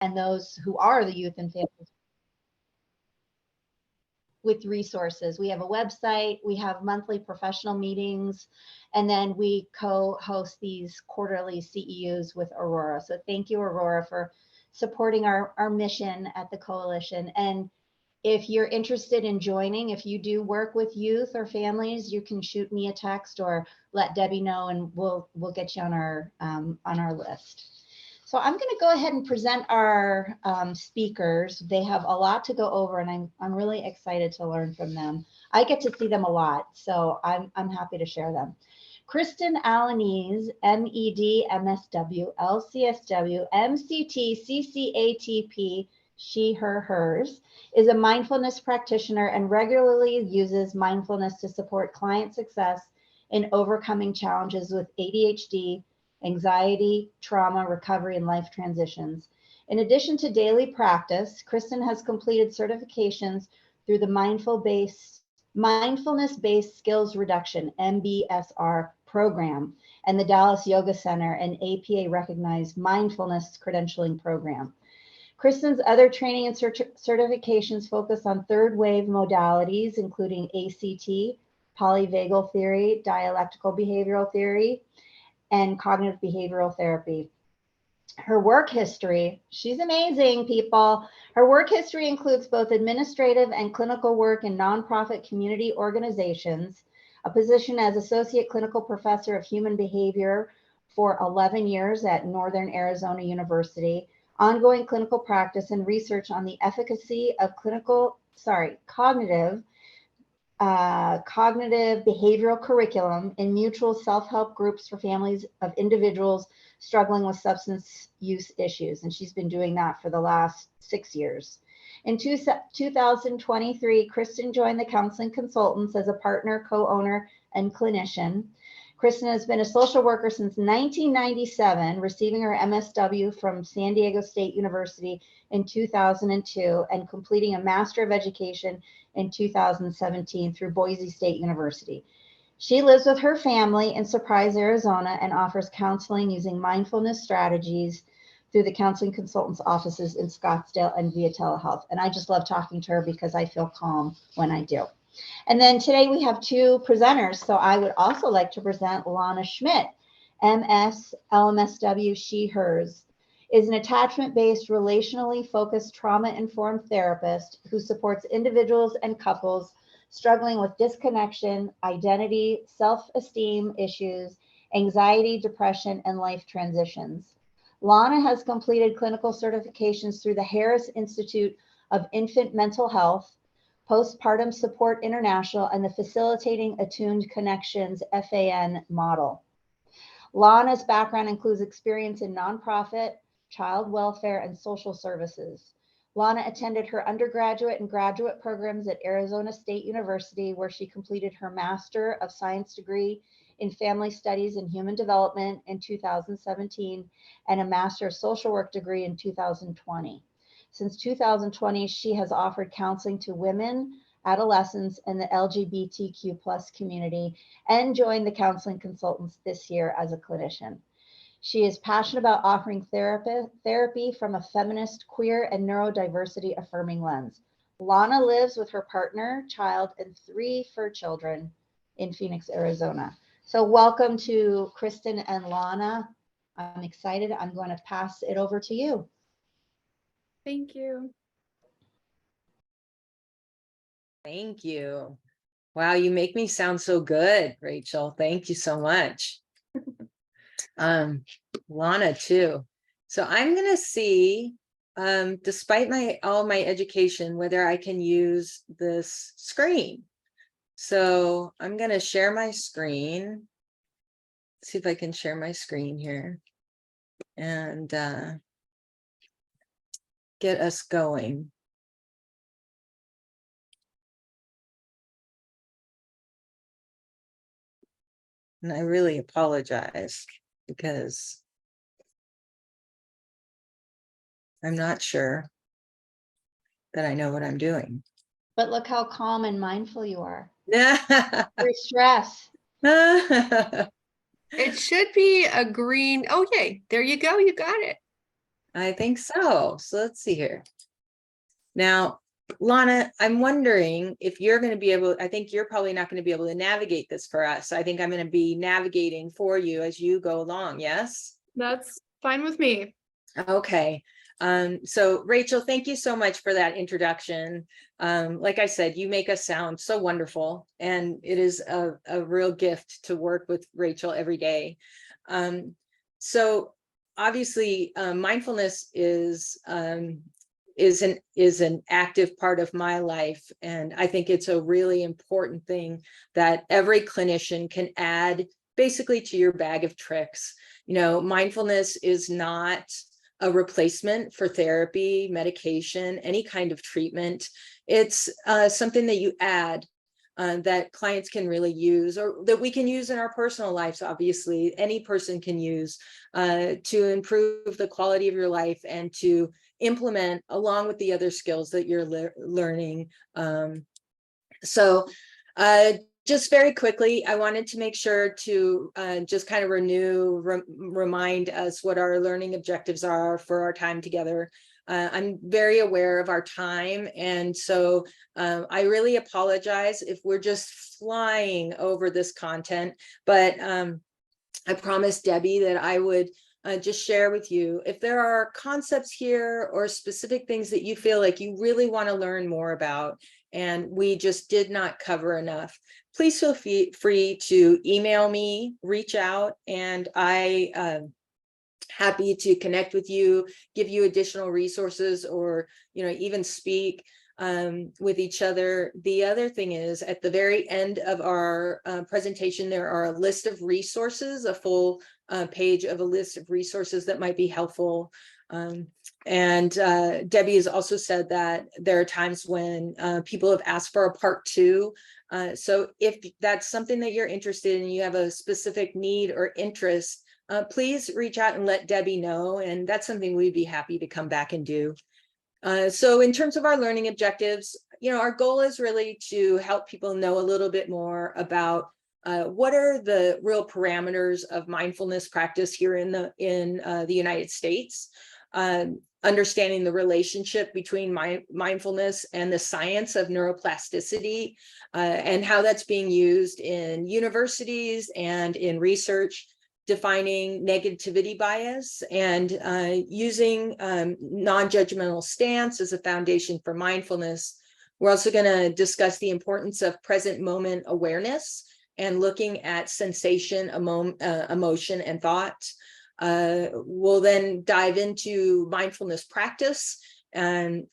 and those who are the youth and families with resources. We have a website, we have monthly professional meetings, and then we co-host these quarterly CEUs with Aurora. So thank you, Aurora, for supporting our mission at the coalition. And if you're interested in joining, if you do work with youth or families, you can shoot me a text or let Debbie know, and we'll get you on our list. So I'm going to go ahead and present our speakers. They have a lot to go over, and I'm really excited to learn from them. I get to see them a lot, so I'm happy to share them. Kristen Alaniz, MED, MSW, LCSW, MCT, CCATP, she, her, hers, is a mindfulness practitioner and regularly uses mindfulness to support client success in overcoming challenges with ADHD, anxiety, trauma, recovery, and life transitions. In addition to daily practice, Kristen has completed certifications through the Mindfulness-Based Skills Reduction, MBSR program, and the Dallas Yoga Center, an APA-recognized mindfulness credentialing program. Kristen's other training and certifications focus on third wave modalities, including ACT, polyvagal theory, dialectical behavioral theory, and cognitive behavioral therapy. Her work history, she's amazing, people. Her work history includes both administrative and clinical work in nonprofit community organizations, a position as Associate Clinical Professor of Human Behavior for 11 years at Northern Arizona University, ongoing clinical practice and research on the efficacy of cognitive behavioral curriculum in mutual self-help groups for families of individuals struggling with substance use issues. And she's been doing that for the last 6 years. In 2023, Kristen joined the Counseling Consultants as a partner, co-owner, and clinician. Kristen has been a social worker since 1997, receiving her MSW from San Diego State University in 2002 and completing a Master of Education in 2017 through Boise State University. She lives with her family in Surprise, Arizona, and offers counseling using mindfulness strategies through the Counseling Consultants offices in Scottsdale and via telehealth. And I just love talking to her because I feel calm when I do. And then today we have two presenters. So I would also like to present Lana Schmidt, MS, LMSW, she, hers, is an attachment-based, relationally focused, trauma-informed therapist who supports individuals and couples struggling with disconnection, identity, self-esteem issues, anxiety, depression, and life transitions. Lana has completed clinical certifications through the Harris Institute of Infant Mental Health, Postpartum Support International, and the Facilitating Attuned Connections FAN model. Lana's background includes experience in nonprofit, child welfare, and social services. Lana attended her undergraduate and graduate programs at Arizona State University, where she completed her Master of Science degree in Family Studies and Human Development in 2017 and a Master of Social Work degree in 2020. Since 2020, she has offered counseling to women, adolescents, and the LGBTQ+ community, and joined the Counseling Consultants this year as a clinician. She is passionate about offering therapy from a feminist, queer, and neurodiversity affirming lens. Lana lives with her partner, child, and 3 fur children in Phoenix, Arizona. So welcome to Kristen and Lana. I'm excited. I'm going to pass it over to you. Thank you. Thank you. Wow, you make me sound so good, Rachel. Thank you so much. Lana too. So I'm gonna see, despite all my education, whether I can use this screen. So I'm gonna share my screen. See if I can share my screen here and get us going. And I really apologize because I'm not sure that I know what I'm doing. But look how calm and mindful you are. Yeah. Free stress. It should be a green. Oh, yay. There you go. You got it. I think so. So let's see here. Now, Lana, I'm wondering if you're going to be able, I think you're probably not going to be able to navigate this for us. I think I'm going to be navigating for you as you go along. Yes? That's fine with me. Okay. So Rachel, thank you so much for that introduction. Like I said, you make us sound so wonderful, and it is a real gift to work with Rachel every day. So obviously, mindfulness is an active part of my life, and I think it's a really important thing that every clinician can add basically to your bag of tricks. You know, mindfulness is not a replacement for therapy, medication, any kind of treatment. It's something that you add that clients can really use, or that we can use in our personal lives. Obviously, any person can use to improve the quality of your life and to implement along with the other skills that you're learning. So just very quickly, I wanted to make sure to just kind of remind us what our learning objectives are for our time together. I'm very aware of our time, and so I really apologize if we're just flying over this content, but I promised Debbie that I would just share with you if there are concepts here or specific things that you feel like you really want to learn more about and we just did not cover enough. Please feel free to email me, reach out, and I happy to connect with you, give you additional resources, or even speak with each other. The other thing is, at the very end of our presentation, there are a list of resources, a full page of a list of resources that might be helpful. And Debbie has also said that there are times when people have asked for a part 2. So if that's something that you're interested in, you have a specific need or interest, please reach out and let Debbie know. And that's something we'd be happy to come back and do. So in terms of our learning objectives, our goal is really to help people know a little bit more about what are the real parameters of mindfulness practice here in the United States, understanding the relationship between mindfulness and the science of neuroplasticity, and how that's being used in universities and in research, defining negativity bias, and using non-judgmental stance as a foundation for mindfulness. We're also going to discuss the importance of present moment awareness and looking at sensation, emotion, and thought. We'll then dive into mindfulness practice and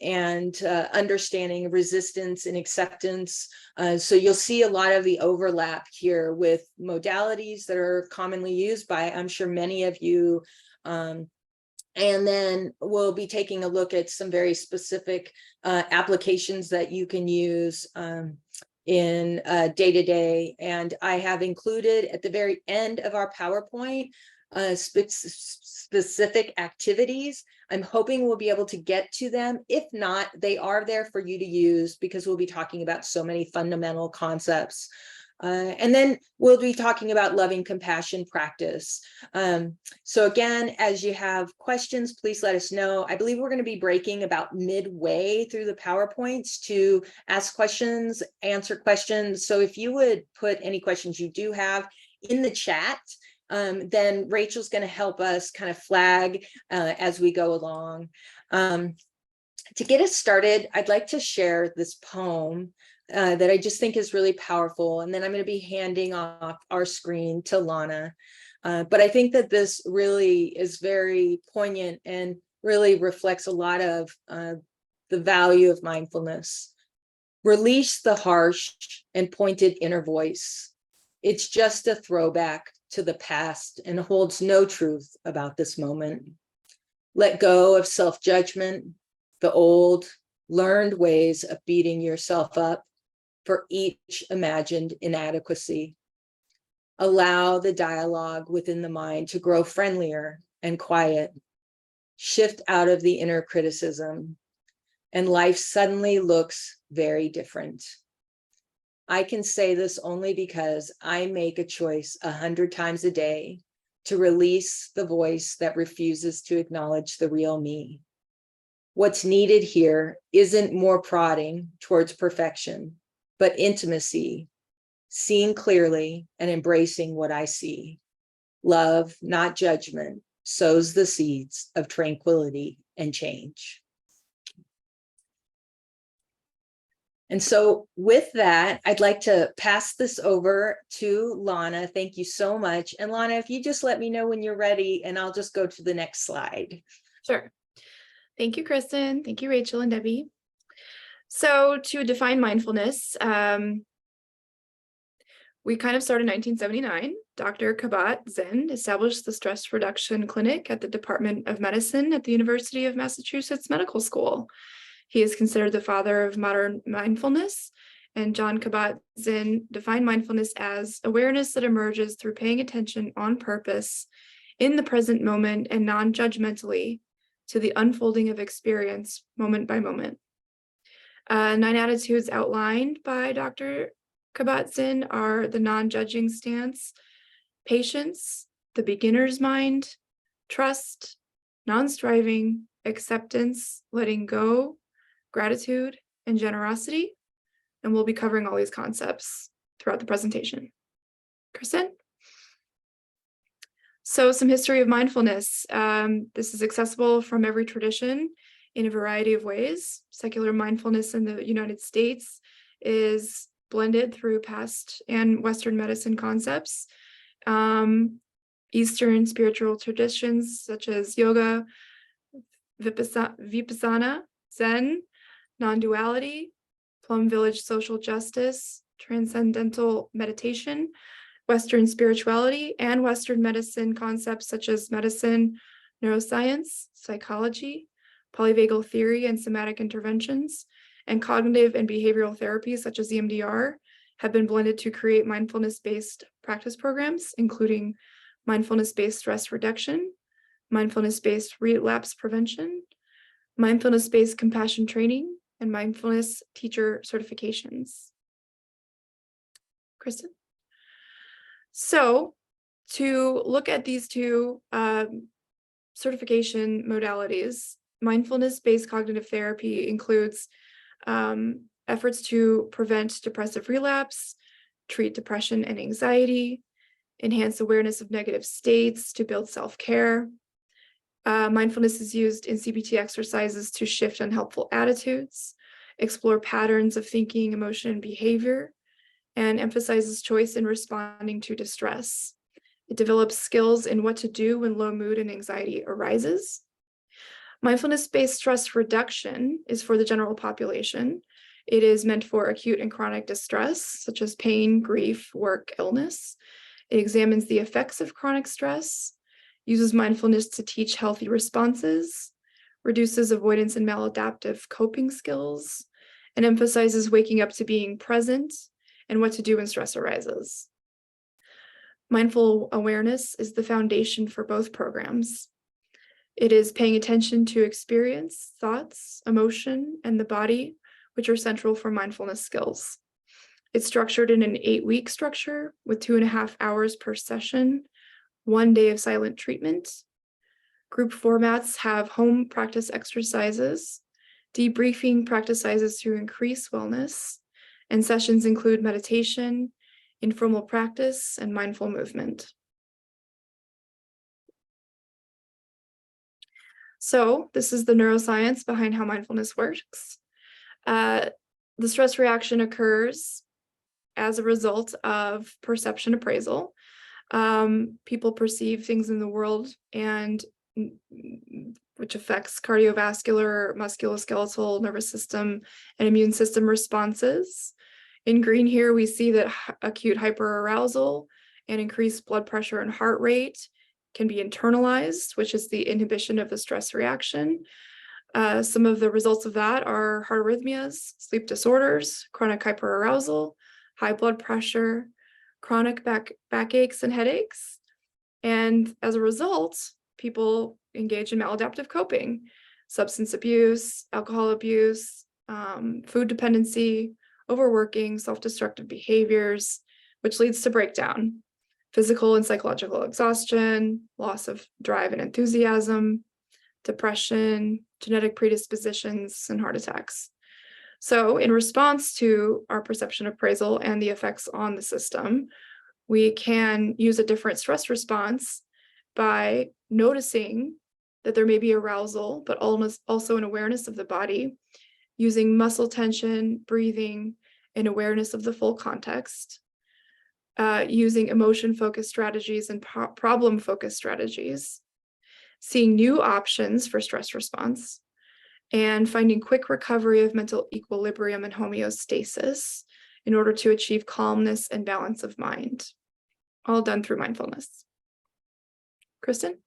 understanding resistance and acceptance. So you'll see a lot of the overlap here with modalities that are commonly used by, I'm sure, many of you. And then we'll be taking a look at some very specific applications that you can use in day-to-day. And I have included at the very end of our PowerPoint specific activities. I'm hoping we'll be able to get to them. If not, they are there for you to use, because we'll be talking about so many fundamental concepts. And then we'll be talking about loving compassion practice. So again, as you have questions, please let us know. I believe we're going to be breaking about midway through the PowerPoints to ask questions, answer questions. So if you would put any questions you do have in the chat, then Rachel's going to help us kind of flag as we go along. To get us started, I'd like to share this poem that I just think is really powerful, and then I'm going to be handing off our screen to Lana. But I think that this really is very poignant and really reflects a lot of the value of mindfulness. Release the harsh and pointed inner voice. It's just a throwback to the past and holds no truth about this moment. Let go of self-judgment, the old, learned ways of beating yourself up for each imagined inadequacy. Allow the dialogue within the mind to grow friendlier and quiet. Shift out of the inner criticism, and life suddenly looks very different. I can say this only because I make a choice 100 times a day to release the voice that refuses to acknowledge the real me. What's needed here isn't more prodding towards perfection, but intimacy, seeing clearly and embracing what I see. Love, not judgment, sows the seeds of tranquility and change. And so with that, I'd like to pass this over to Lana. Thank you so much. And Lana, if you just let me know when you're ready, and I'll just go to the next slide. Sure. Thank you, Kristen. Thank you, Rachel and Debbie. So to define mindfulness, we kind of started in 1979. Dr. Kabat-Zinn established the stress reduction clinic at the Department of Medicine at the University of Massachusetts Medical School. He is considered the father of modern mindfulness, and John Kabat-Zinn defined mindfulness as awareness that emerges through paying attention on purpose in the present moment and non-judgmentally to the unfolding of experience moment by moment. 9 attitudes outlined by Dr. Kabat-Zinn are the non-judging stance, patience, the beginner's mind, trust, non-striving, acceptance, letting go, gratitude, and generosity. And we'll be covering all these concepts throughout the presentation. Kristen? So some history of mindfulness. This is accessible from every tradition in a variety of ways. Secular mindfulness in the United States is blended through past and Western medicine concepts. Eastern spiritual traditions such as yoga, vipassana, Zen, non-duality, Plum Village social justice, transcendental meditation, Western spirituality, and Western medicine concepts such as medicine, neuroscience, psychology, polyvagal theory, and somatic interventions, and cognitive and behavioral therapies such as EMDR have been blended to create mindfulness-based practice programs, including mindfulness-based stress reduction, mindfulness-based relapse prevention, mindfulness-based compassion training, and mindfulness teacher certifications. Kristen? So to look at these two certification modalities, mindfulness-based cognitive therapy includes efforts to prevent depressive relapse, treat depression and anxiety, enhance awareness of negative states to build self-care. Mindfulness is used in CBT exercises to shift unhelpful attitudes, explore patterns of thinking, emotion, and behavior, and emphasizes choice in responding to distress. It develops skills in what to do when low mood and anxiety arises. Mindfulness-based stress reduction is for the general population. It is meant for acute and chronic distress, such as pain, grief, work, illness. It examines the effects of chronic stress, uses mindfulness to teach healthy responses, reduces avoidance and maladaptive coping skills, and emphasizes waking up to being present and what to do when stress arises. Mindful awareness is the foundation for both programs. It is paying attention to experience, thoughts, emotion, and the body, which are central for mindfulness skills. It's structured in an 8-week structure with 2.5 hours per session, 1 day of silent treatment. Group formats have home practice exercises, debriefing practice sizes to increase wellness, and sessions include meditation, informal practice, and mindful movement. So this is the neuroscience behind how mindfulness works. The stress reaction occurs as a result of perception appraisal. People perceive things in the world and which affects cardiovascular, musculoskeletal, nervous system, and immune system responses. In green here, we see that acute hyperarousal and increased blood pressure and heart rate can be internalized, which is the inhibition of the stress reaction. Some of the results of that are heart arrhythmias, sleep disorders, chronic hyperarousal, high blood pressure, chronic backaches and headaches. And as a result, people engage in maladaptive coping, substance abuse, alcohol abuse, food dependency, overworking, self-destructive behaviors, which leads to breakdown. physical and psychological exhaustion, loss of drive and enthusiasm, depression, genetic predispositions, and heart attacks. So in response to our perception appraisal and the effects on the system, we can use a different stress response by noticing that there may be arousal, but almost also an awareness of the body, using muscle tension, breathing, and awareness of the full context, using emotion-focused strategies and problem-focused strategies, seeing new options for stress response, and finding quick recovery of mental equilibrium and homeostasis in order to achieve calmness and balance of mind, all done through mindfulness. Kristen?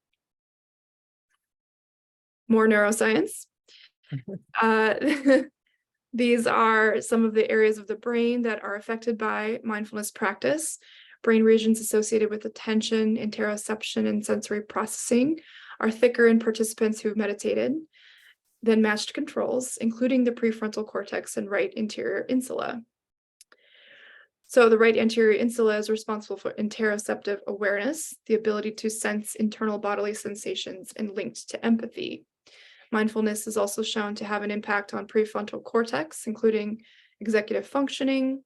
More neuroscience. These are some of the areas of the brain that are affected by mindfulness practice. Brain regions associated with attention, interoception, and sensory processing are thicker in participants who have meditated than matched controls, including the prefrontal cortex and right anterior insula. So the right anterior insula is responsible for interoceptive awareness, the ability to sense internal bodily sensations, and linked to empathy. Mindfulness is also shown to have an impact on prefrontal cortex, including executive functioning,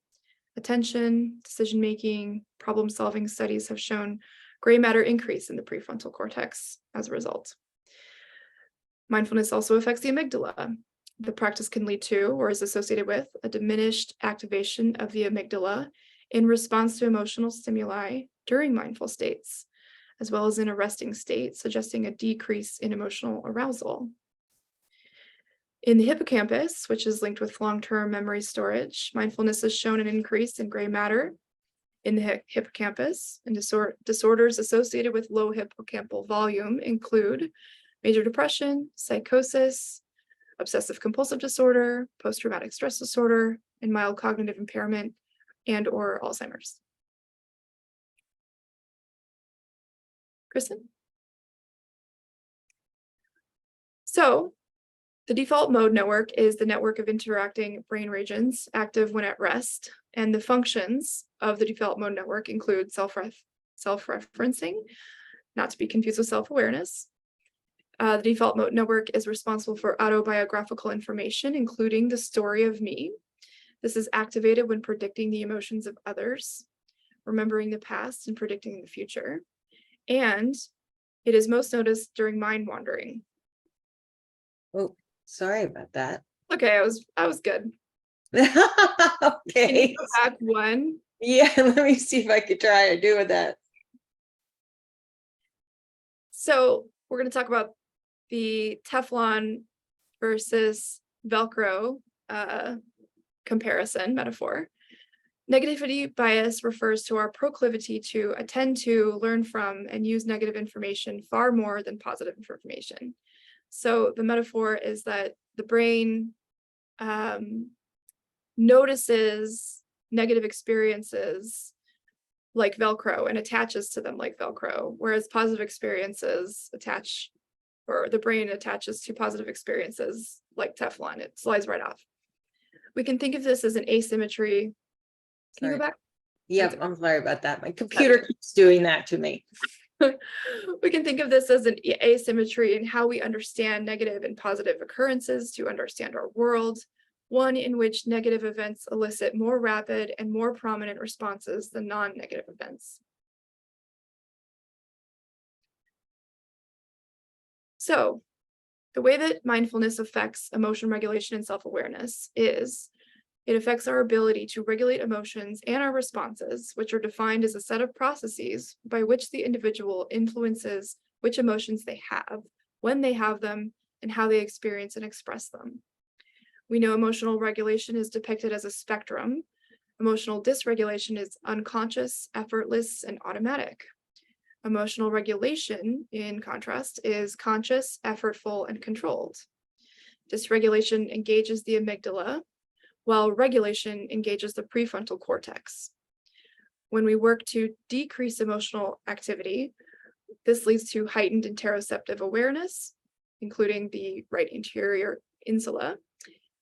attention, decision-making, problem-solving. Studies have shown gray matter increase in the prefrontal cortex as a result. Mindfulness also affects the amygdala. The practice can lead to, or is associated with, a diminished activation of the amygdala in response to emotional stimuli during mindful states, as well as in a resting state, suggesting a decrease in emotional arousal. In the hippocampus, which is linked with long-term memory storage, mindfulness has shown an increase in gray matter in the hippocampus, and disorders associated with low hippocampal volume include major depression, psychosis, obsessive compulsive disorder, post-traumatic stress disorder, and mild cognitive impairment and/or Alzheimer's. Kristen? So, the default mode network is the network of interacting brain regions active when at rest, and the functions of the default mode network include self-referencing, not to be confused with self-awareness. The default mode network is responsible for autobiographical information, including the story of me. This is activated when predicting the emotions of others, remembering the past, and predicting the future. And it is most noticed during mind wandering. Oh, sorry about that. Okay, I was good. Can you Okay. go back one? Yeah, let me see if I could try to do with that. So we're going to talk about the Teflon versus Velcro comparison metaphor. Negativity bias refers to our proclivity to attend to, learn from, and use negative information far more than positive information. So the metaphor is that the brain notices negative experiences like Velcro and attaches to them like Velcro, whereas positive experiences attach, or the brain attaches to positive experiences like Teflon. It slides right off. We can think of this as an asymmetry. Can you go back? Yep, I'm sorry about that. My computer keeps doing that to me. We can think of this as an asymmetry in how we understand negative and positive occurrences to understand our world, one in which negative events elicit more rapid and more prominent responses than non-negative events. So, the way that mindfulness affects emotion regulation and self-awareness is it affects our ability to regulate emotions and our responses, which are defined as a set of processes by which the individual influences which emotions they have, when they have them, and how they experience and express them. We know emotional regulation is depicted as a spectrum. Emotional dysregulation is unconscious, effortless, and automatic. Emotional regulation, in contrast, is conscious, effortful, and controlled. Dysregulation engages the amygdala, while regulation engages the prefrontal cortex. When we work to decrease emotional activity, this leads to heightened interoceptive awareness, including the right anterior insula,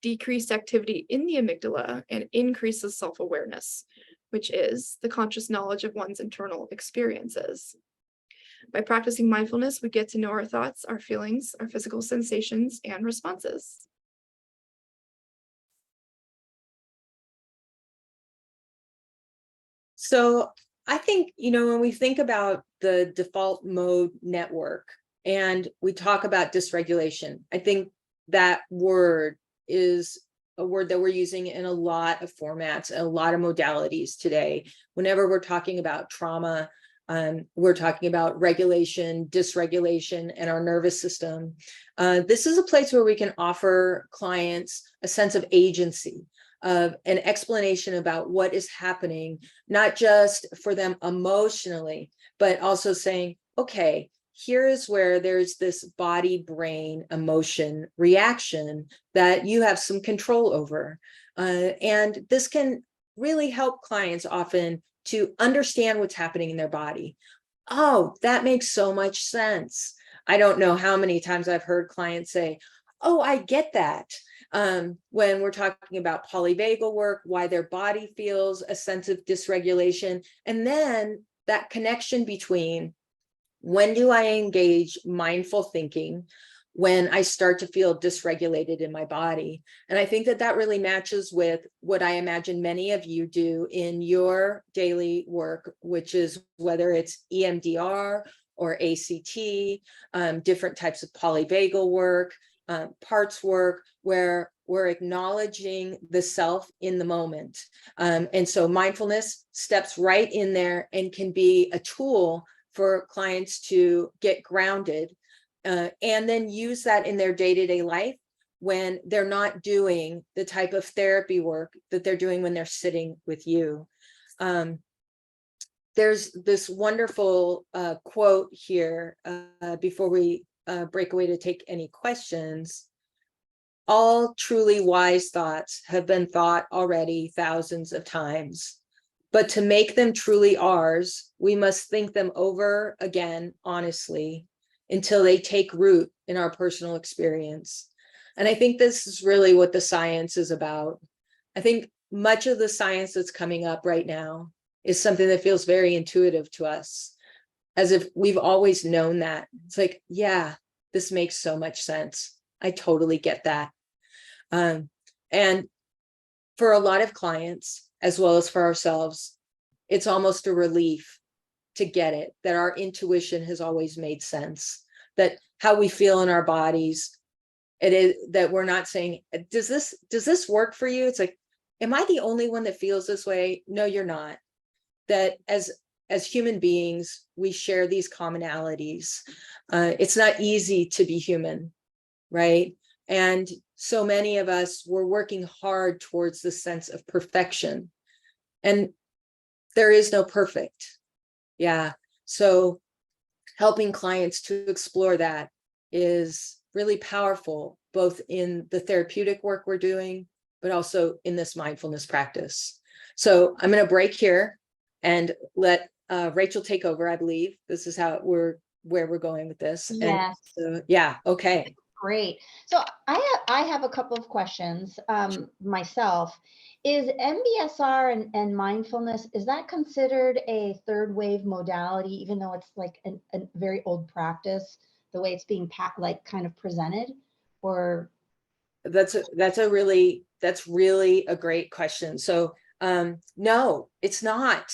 decreased activity in the amygdala, and increases self-awareness, which is the conscious knowledge of one's internal experiences. By practicing mindfulness, we get to know our thoughts, our feelings, our physical sensations, and responses. So I think, when we think about the default mode network and we talk about dysregulation, I think that word is a word that we're using in a lot of formats, a lot of modalities today. Whenever we're talking about trauma, we're talking about regulation, dysregulation, and our nervous system. This is a place where we can offer clients a sense of agency, of an explanation about what is happening, not just for them emotionally, but also saying, okay, here is where there's this body, brain, emotion reaction that you have some control over. And this can really help clients often to understand what's happening in their body. Oh, that makes so much sense. I don't know how many times I've heard clients say, oh, I get that. When we're talking about polyvagal work, why their body feels a sense of dysregulation, and then that connection between when do I engage mindful thinking, when I start to feel dysregulated in my body. And I think that that really matches with what I imagine many of you do in your daily work, which is whether it's EMDR or ACT, different types of polyvagal work, parts work, where we're acknowledging the self in the moment. And so mindfulness steps right in there and can be a tool for clients to get grounded, and then use that in their day-to-day life when they're not doing the type of therapy work that they're doing when they're sitting with you. There's this wonderful quote here before we break away to take any questions. All truly wise thoughts have been thought already thousands of times. But to make them truly ours, we must think them over again honestly until they take root in our personal experience. And I think this is really what the science is about. I think much of the science that's coming up right now is something that feels very intuitive to us, as if we've always known that. It's like, yeah, this makes so much sense. I totally get that. And for a lot of clients, as well as for ourselves, it's almost a relief to get it, that our intuition has always made sense, that how we feel in our bodies, it is that we're not saying, does this work for you? It's like, am I the only one that feels this way? No, you're not. That as human beings, we share these commonalities. It's not easy to be human, right? And so many of us were working hard towards the sense of perfection, and there is no perfect. Yeah. So helping clients to explore that is really powerful, both in the therapeutic work we're doing, but also in this mindfulness practice. So I'm going to break here and let Rachel take over. I believe this is where we're going with this. Yes. And so, yeah. Okay. Great. So I have a couple of questions myself. Is MBSR and mindfulness, is that considered a third wave modality, even though it's like a very old practice, the way it's being kind of presented? Or that's really a great question. So no, it's not.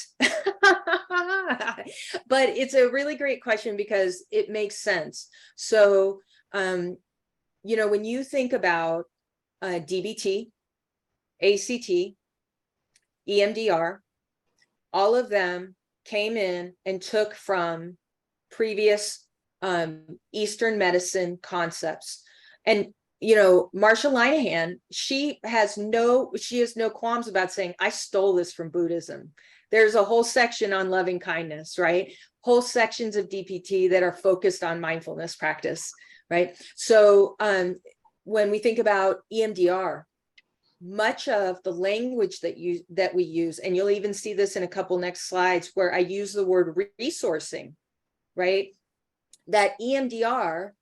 But it's a really great question because it makes sense. So when you think about DBT, ACT, EMDR, all of them came in and took from previous Eastern medicine concepts. And Marsha Linehan, she has no qualms about saying, I stole this from Buddhism. There's a whole section on loving kindness, right? Whole sections of DBT that are focused on mindfulness practice, right? So when we think about EMDR, much of the language that we use, and you'll even see this in a couple next slides where I use the word resourcing, right? That EMDR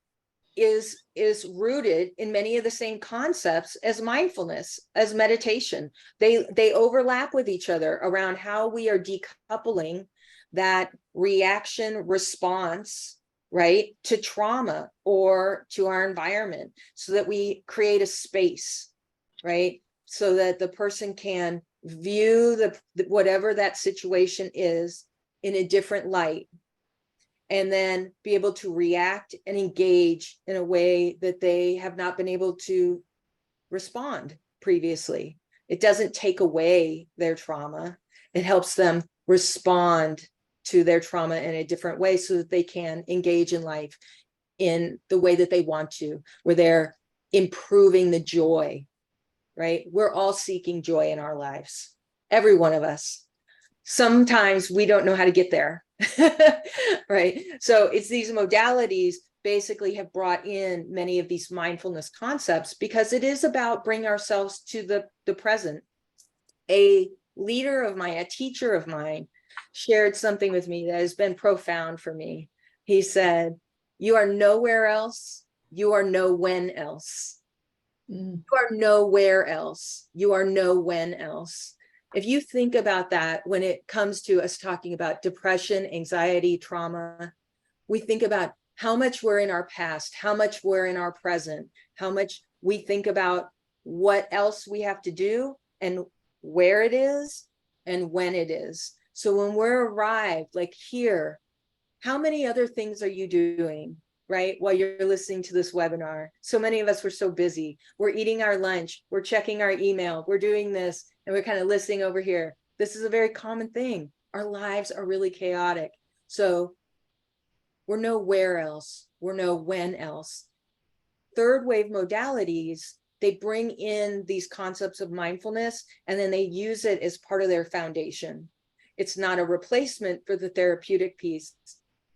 is rooted in many of the same concepts as mindfulness, as meditation. They overlap with each other around how we are decoupling that reaction response, right, to trauma or to our environment, so that we create a space, right, so that the person can view the whatever that situation is in a different light, and then be able to react and engage in a way that they have not been able to respond previously. It doesn't take away their trauma. It helps them respond to their trauma in a different way so that they can engage in life in the way that they want to, where they're improving the joy, right? We're all seeking joy in our lives, every one of us. Sometimes we don't know how to get there. Right? So it's these modalities basically have brought in many of these mindfulness concepts, because it is about bringing ourselves to the present. A leader of mine, a teacher of mine, shared something with me that has been profound for me. He said, "You are nowhere else. You are no when else. You are nowhere else. You are no when else." If you think about that, when it comes to us talking about depression, anxiety, trauma, we think about how much we're in our past, how much we're in our present, how much we think about what else we have to do and where it is and when it is. So when we're arrived, like here, how many other things are you doing, right, while you're listening to this webinar? So many of us were so busy. We're eating our lunch, we're checking our email, we're doing this, and we're kind of listening over here. This is a very common thing. Our lives are really chaotic. So we're nowhere else. We're no when else. Third wave modalities, they bring in these concepts of mindfulness, and then they use it as part of their foundation. It's not a replacement for the therapeutic piece.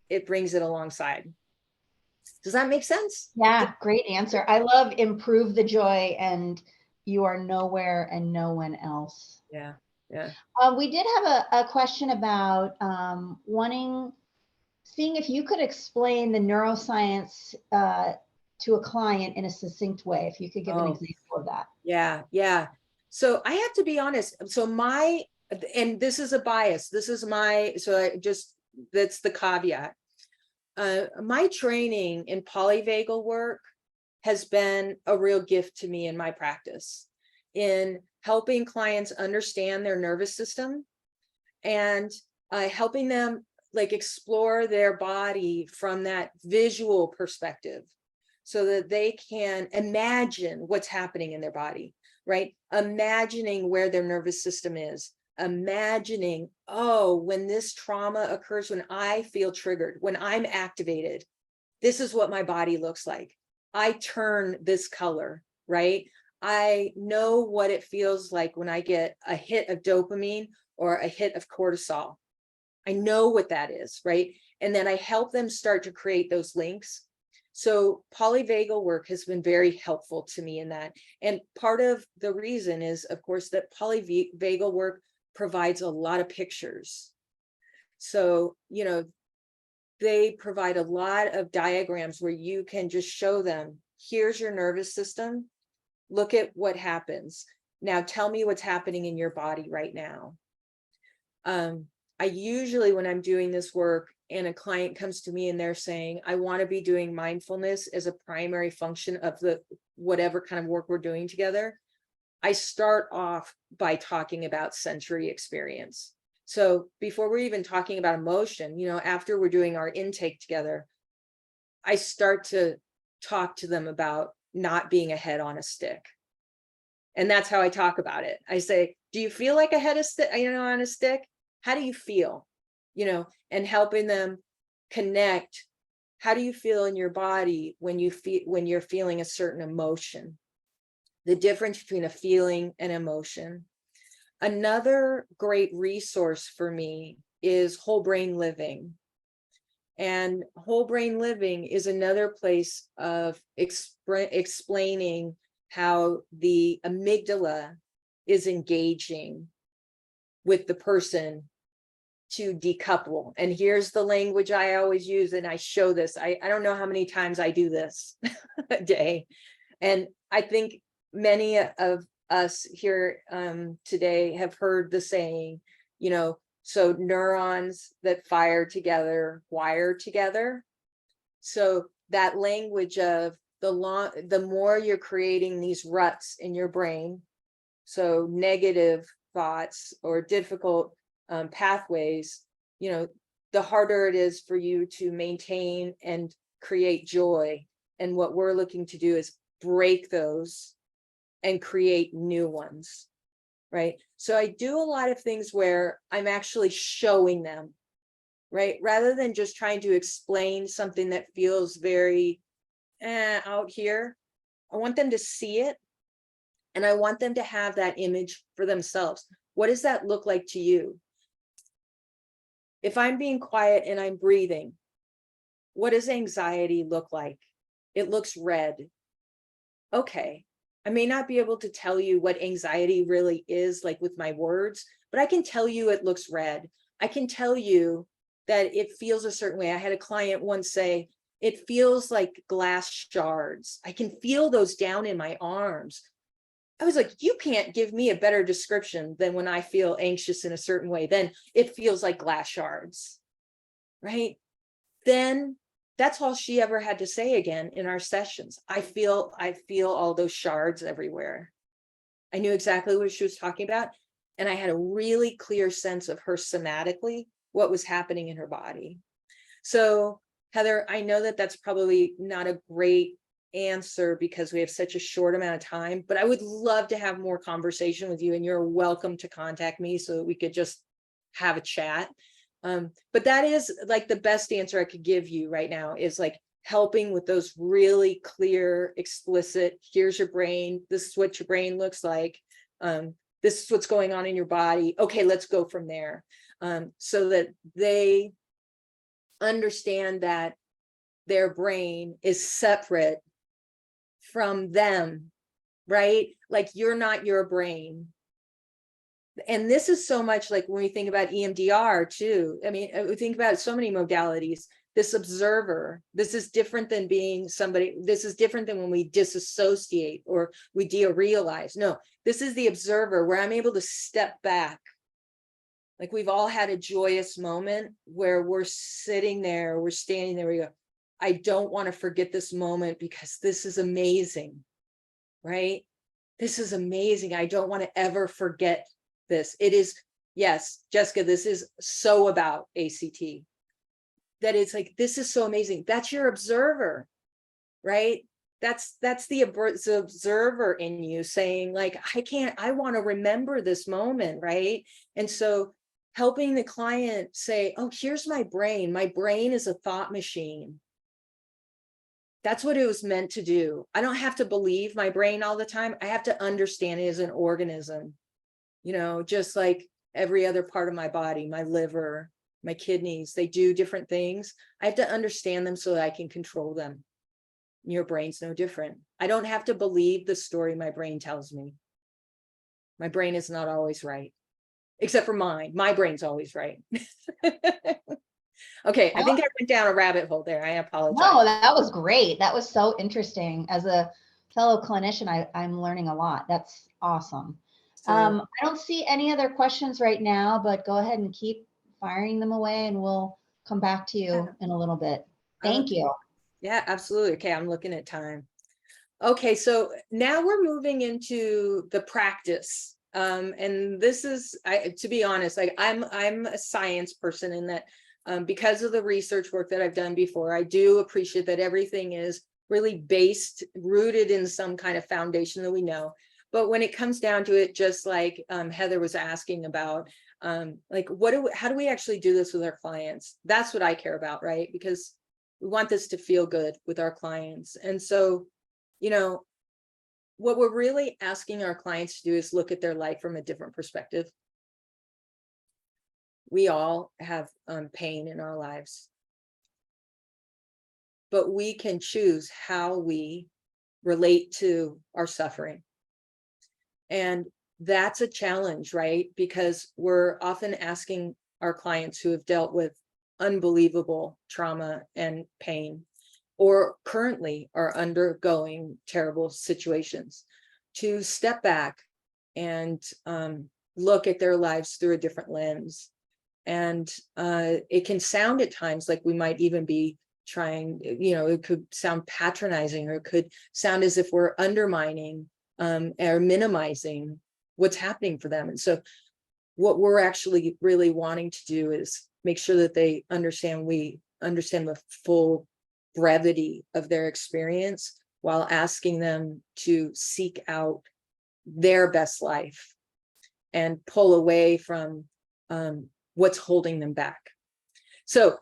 It brings it alongside. Does that make sense? Yeah, great answer. I love improve the joy and you are nowhere and no one else. Yeah, yeah. We did have a question about seeing if you could explain the neuroscience to a client in a succinct way, if you could give an example of that. Yeah, yeah. So I have to be honest. So and this is a bias. This is that's the caveat. My training in polyvagal work has been a real gift to me in my practice, in helping clients understand their nervous system and helping them like explore their body from that visual perspective, so that they can imagine what's happening in their body, right? Imagining where their nervous system is, imagining, oh, when this trauma occurs, when I feel triggered, when I'm activated, this is what my body looks like. I turn this color, right? I know what it feels like when I get a hit of dopamine or a hit of cortisol. I know what that is, right? And then I help them start to create those links. So polyvagal work has been very helpful to me in that. And part of the reason is, of course, that polyvagal work provides a lot of pictures. So, they provide a lot of diagrams where you can just show them, here's your nervous system. Look at what happens. Now tell me what's happening in your body right now. I usually, when I'm doing this work and a client comes to me and they're saying, I want to be doing mindfulness as a primary function of the whatever kind of work we're doing together, I start off by talking about sensory experience. So before we're even talking about emotion, after we're doing our intake together, I start to talk to them about not being a head on a stick. And that's how I talk about it. I say, do you feel like a head on a stick? How do you feel? And helping them connect. How do you feel in your body when you're feeling a certain emotion? The difference between a feeling and emotion. Another great resource for me is whole brain living. And whole brain living is another place of explaining how the amygdala is engaging with the person to decouple. And here's the language I always use, and I show this. I don't know how many times I do this a day. And I think many of us here today have heard the saying, so neurons that fire together, wire together. So that language of the more you're creating these ruts in your brain, so negative thoughts or difficult pathways, the harder it is for you to maintain and create joy. And what we're looking to do is break those and create new ones, right? So I do a lot of things where I'm actually showing them, right? Rather than just trying to explain something that feels very out here, I want them to see it. And I want them to have that image for themselves. What does that look like to you? If I'm being quiet and I'm breathing, what does anxiety look like? It looks red. Okay, I may not be able to tell you what anxiety really is like with my words, but I can tell you it looks red. I can tell you that it feels a certain way. I had a client once say, it feels like glass shards. I can feel those down in my arms. I was like, you can't give me a better description than when I feel anxious in a certain way. Then it feels like glass shards, right? Then that's all she ever had to say again in our sessions. I feel all those shards everywhere. I knew exactly what she was talking about. And I had a really clear sense of her somatically, what was happening in her body. So Heather, I know that that's probably not a great answer because we have such a short amount of time, but I would love to have more conversation with you, and you're welcome to contact me so that we could just have a chat. But that is like the best answer I could give you right now, is like helping with those really clear, explicit, here's your brain, this is what your brain looks like, this is what's going on in your body. Okay, let's go from there. So that they understand that their brain is separate from them, right? Like you're not your brain. And this is so much like when we think about EMDR too. I mean, we think about so many modalities. This observer, this is different than being somebody, this is different than when we disassociate or we derealize. No, this is the observer where I'm able to step back. Like we've all had a joyous moment where we're sitting there, we're standing there, we go, I don't want to forget this moment because this is amazing, right? This is amazing. I don't want to ever forget this. It is, yes, Jessica, this is so about ACT. That it's like, this is so amazing. That's your observer, right? That's the observer in you saying like, I want to remember this moment, right? And so helping the client say, oh, here's my brain. My brain is a thought machine. That's what it was meant to do. I don't have to believe my brain all the time. I have to understand it as an organism, just like every other part of my body, my liver, my kidneys, they do different things. I have to understand them so that I can control them. Your brain's no different. I don't have to believe the story my brain tells me. My brain is not always right, except for mine. My brain's always right. Okay, I think I went down a rabbit hole there. I apologize. No, that was great. That was so interesting. As a fellow clinician, I'm learning a lot. That's awesome. So, I don't see any other questions right now, but go ahead and keep firing them away and we'll come back to you in a little bit. Thank you. Yeah, absolutely. Okay, I'm looking at time. Okay, so now we're moving into the practice. And this is, to be honest, like I'm a science person in that because of the research work that I've done before, I do appreciate that everything is really rooted in some kind of foundation that we know. But when it comes down to it, just like Heather was asking about, like how do we actually do this with our clients? That's what I care about, right? Because we want this to feel good with our clients. And so, what we're really asking our clients to do is look at their life from a different perspective. We all have pain in our lives, but we can choose how we relate to our suffering. And that's a challenge, right? Because we're often asking our clients who have dealt with unbelievable trauma and pain, or currently are undergoing terrible situations, to step back and look at their lives through a different lens. And it can sound at times like we might even be trying, it could sound patronizing, or it could sound as if we're undermining or minimizing what's happening for them. And so what we're actually really wanting to do is make sure that they understand, we understand the full brevity of their experience, while asking them to seek out their best life and pull away from what's holding them back. So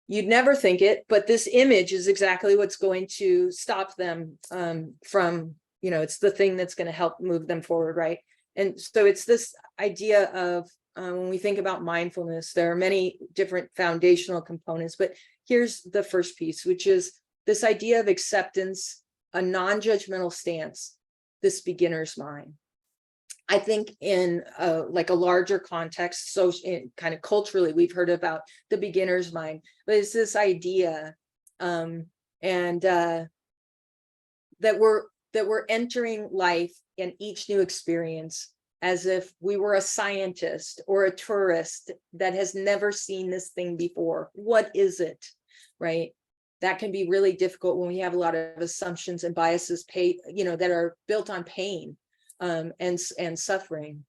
you'd never think it, but this image is exactly what's going to stop them from, it's the thing that's going to help move them forward, right? And so it's this idea of when we think about mindfulness, there are many different foundational components, but here's the first piece, which is this idea of acceptance, a non-judgmental stance, this beginner's mind. I think in like a larger context, so kind of culturally, we've heard about the beginner's mind, but it's this idea that we're entering life in each new experience as if we were a scientist or a tourist that has never seen this thing before. What is it, right? That can be really difficult when we have a lot of assumptions and biases, that are built on pain and suffering.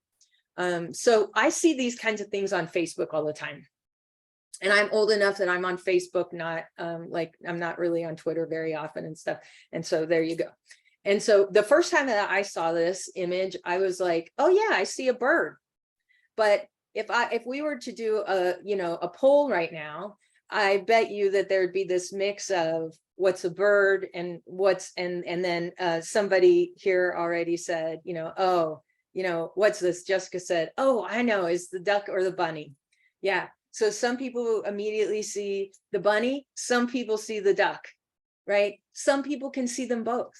So I see these kinds of things on Facebook all the time. And I'm old enough that I'm on Facebook, not I'm not really on Twitter very often and stuff. And so there you go. And so the first time that I saw this image, I was like, oh yeah, I see a bird. But if we were to do a poll right now, I bet you that there'd be this mix of what's a bird and what's, and then somebody here already said, what's this? Jessica said, oh, I know, is the duck or the bunny. Yeah. So some people immediately see the bunny, some people see the duck, right? Some people can see them both.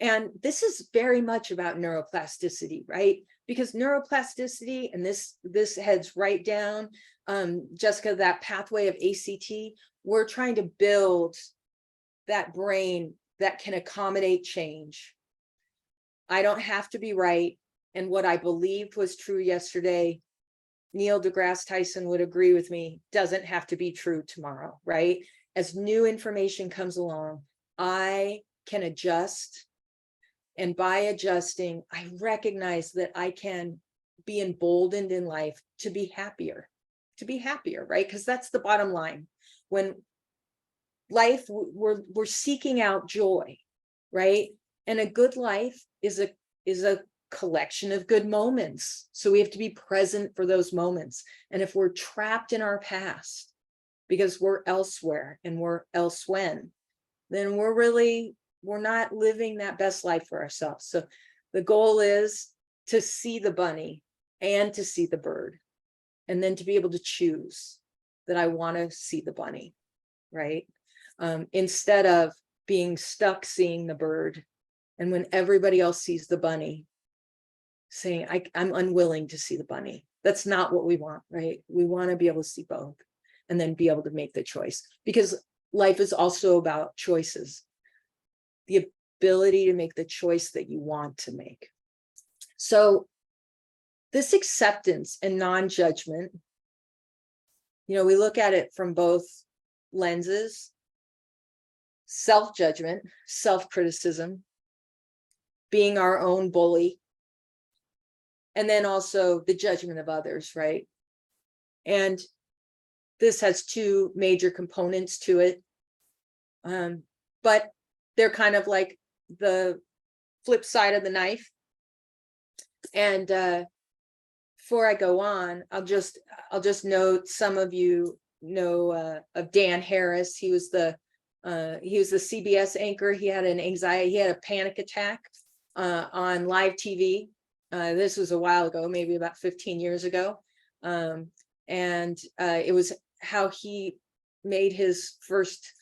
And this is very much about neuroplasticity, right? Because neuroplasticity, and this heads right down, Jessica, that pathway of ACT, we're trying to build that brain that can accommodate change. I don't have to be right. And what I believed was true yesterday, Neil deGrasse Tyson would agree with me, doesn't have to be true tomorrow, right? As new information comes along, I can adjust. And by adjusting, I recognize that I can be emboldened in life to be happier, right? Because that's the bottom line. When life, we're seeking out joy, right? And a good life is a collection of good moments. So we have to be present for those moments. And if we're trapped in our past because we're elsewhere and we're elsewhen, then we're not living that best life for ourselves. So the goal is to see the bunny and to see the bird, and then to be able to choose that I want to see the bunny, right? Instead of being stuck seeing the bird, and when everybody else sees the bunny, saying, I'm unwilling to see the bunny. That's not what we want, right? We want to be able to see both and then be able to make the choice, because life is also about choices. The ability to make the choice that you want to make. So this acceptance and non-judgment, we look at it from both lenses: self-judgment, self-criticism, being our own bully, and then also the judgment of others, right? And this has two major components to it, but they're kind of like the flip side of the knife. And before I go on, I'll just note, some of you know of Dan Harris. He was the CBS anchor. He had a panic attack on live TV. This was a while ago, maybe about 15 years ago. And it was how he made his first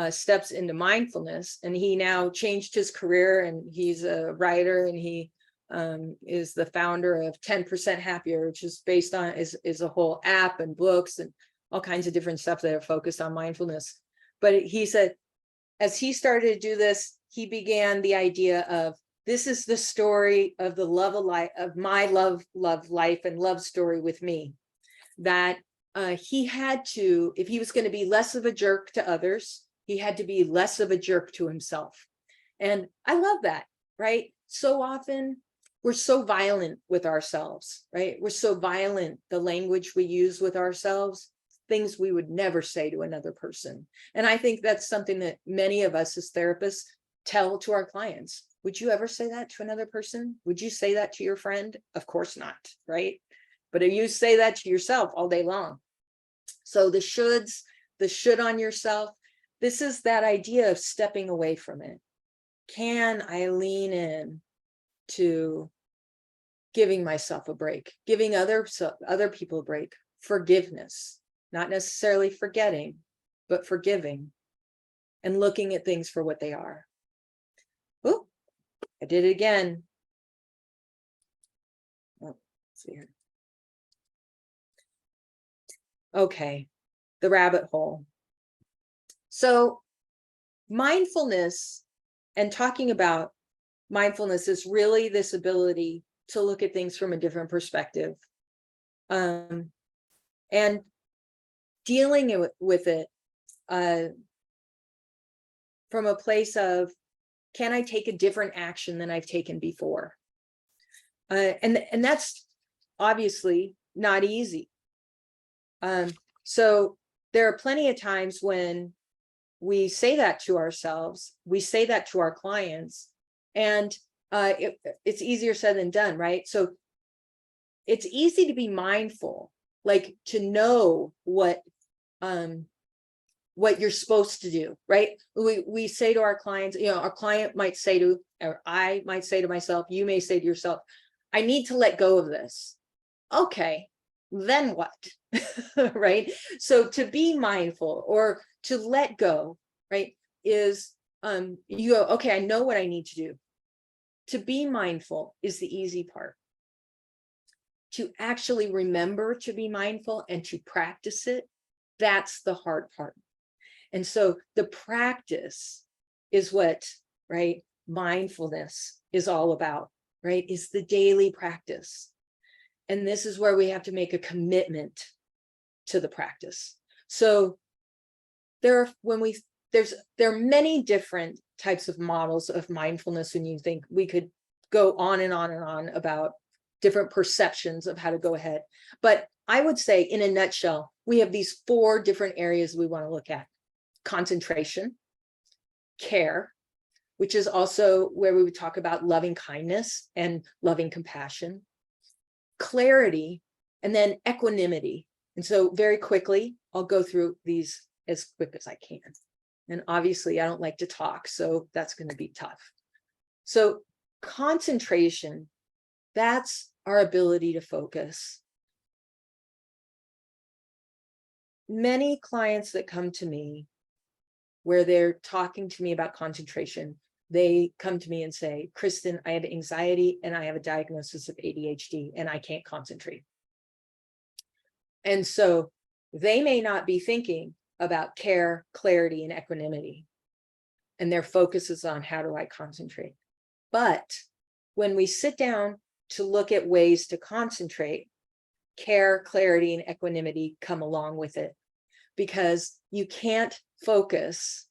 steps into mindfulness, and he now changed his career, and he's a writer, and he is the founder of 10% Happier, which is based on is a whole app and books and all kinds of different stuff that are focused on mindfulness. But he said, as he started to do this, he began the idea of, this is the story of the love of life, of my love life and love story with me. That he had to, if he was going to be less of a jerk to others, he had to be less of a jerk to himself. And I love that, right? So often we're so violent with ourselves, right? We're so violent, the language we use with ourselves, things we would never say to another person. And I think that's something that many of us as therapists tell to our clients. Would you ever say that to another person? Would you say that to your friend? Of course not, right? But if you say that to yourself all day long. So the shoulds, the should on yourself, this is that idea of stepping away from it. Can I lean in to giving myself a break, giving other people a break, forgiveness, not necessarily forgetting, but forgiving and looking at things for what they are. Oh, I did it again. Oh, let's see here. Okay, the rabbit hole. So mindfulness, and talking about mindfulness, is really this ability to look at things from a different perspective, and dealing with it from a place of, can I take a different action than I've taken before? And that's obviously not easy. So there are plenty of times when we say that to ourselves, we say that to our clients, and it's easier said than done, right? So it's easy to be mindful, like to know what you're supposed to do, right? We say to our clients, our client might say to, or I might say to myself, you may say to yourself, I need to let go of this. Okay, then what? Right? So to be mindful or to let go, right, is you go, okay, I know what I need to do. To be mindful is the easy part. To actually remember to be mindful and to practice it, that's the hard part. And so the practice is what, right, mindfulness is all about, right? Is the daily practice. And this is where we have to make a commitment to the practice. So there are many different types of models of mindfulness, and you think we could go on and on and on about different perceptions of how to go ahead. But I would say, in a nutshell, we have these 4 different areas we want to look at: concentration, care, which is also where we would talk about loving kindness and loving compassion, clarity, and then equanimity. And so very quickly, I'll go through these as quick as I can. And obviously, I don't like to talk, so that's going to be tough. So concentration, that's our ability to focus. Many clients that come to me where they're talking to me about concentration, they come to me and say, Kristen, I have anxiety and I have a diagnosis of ADHD and I can't concentrate. And so they may not be thinking about care, clarity, and equanimity. And their focus is on, how do I concentrate? But when we sit down to look at ways to concentrate, care, clarity, and equanimity come along with it, because you can't focus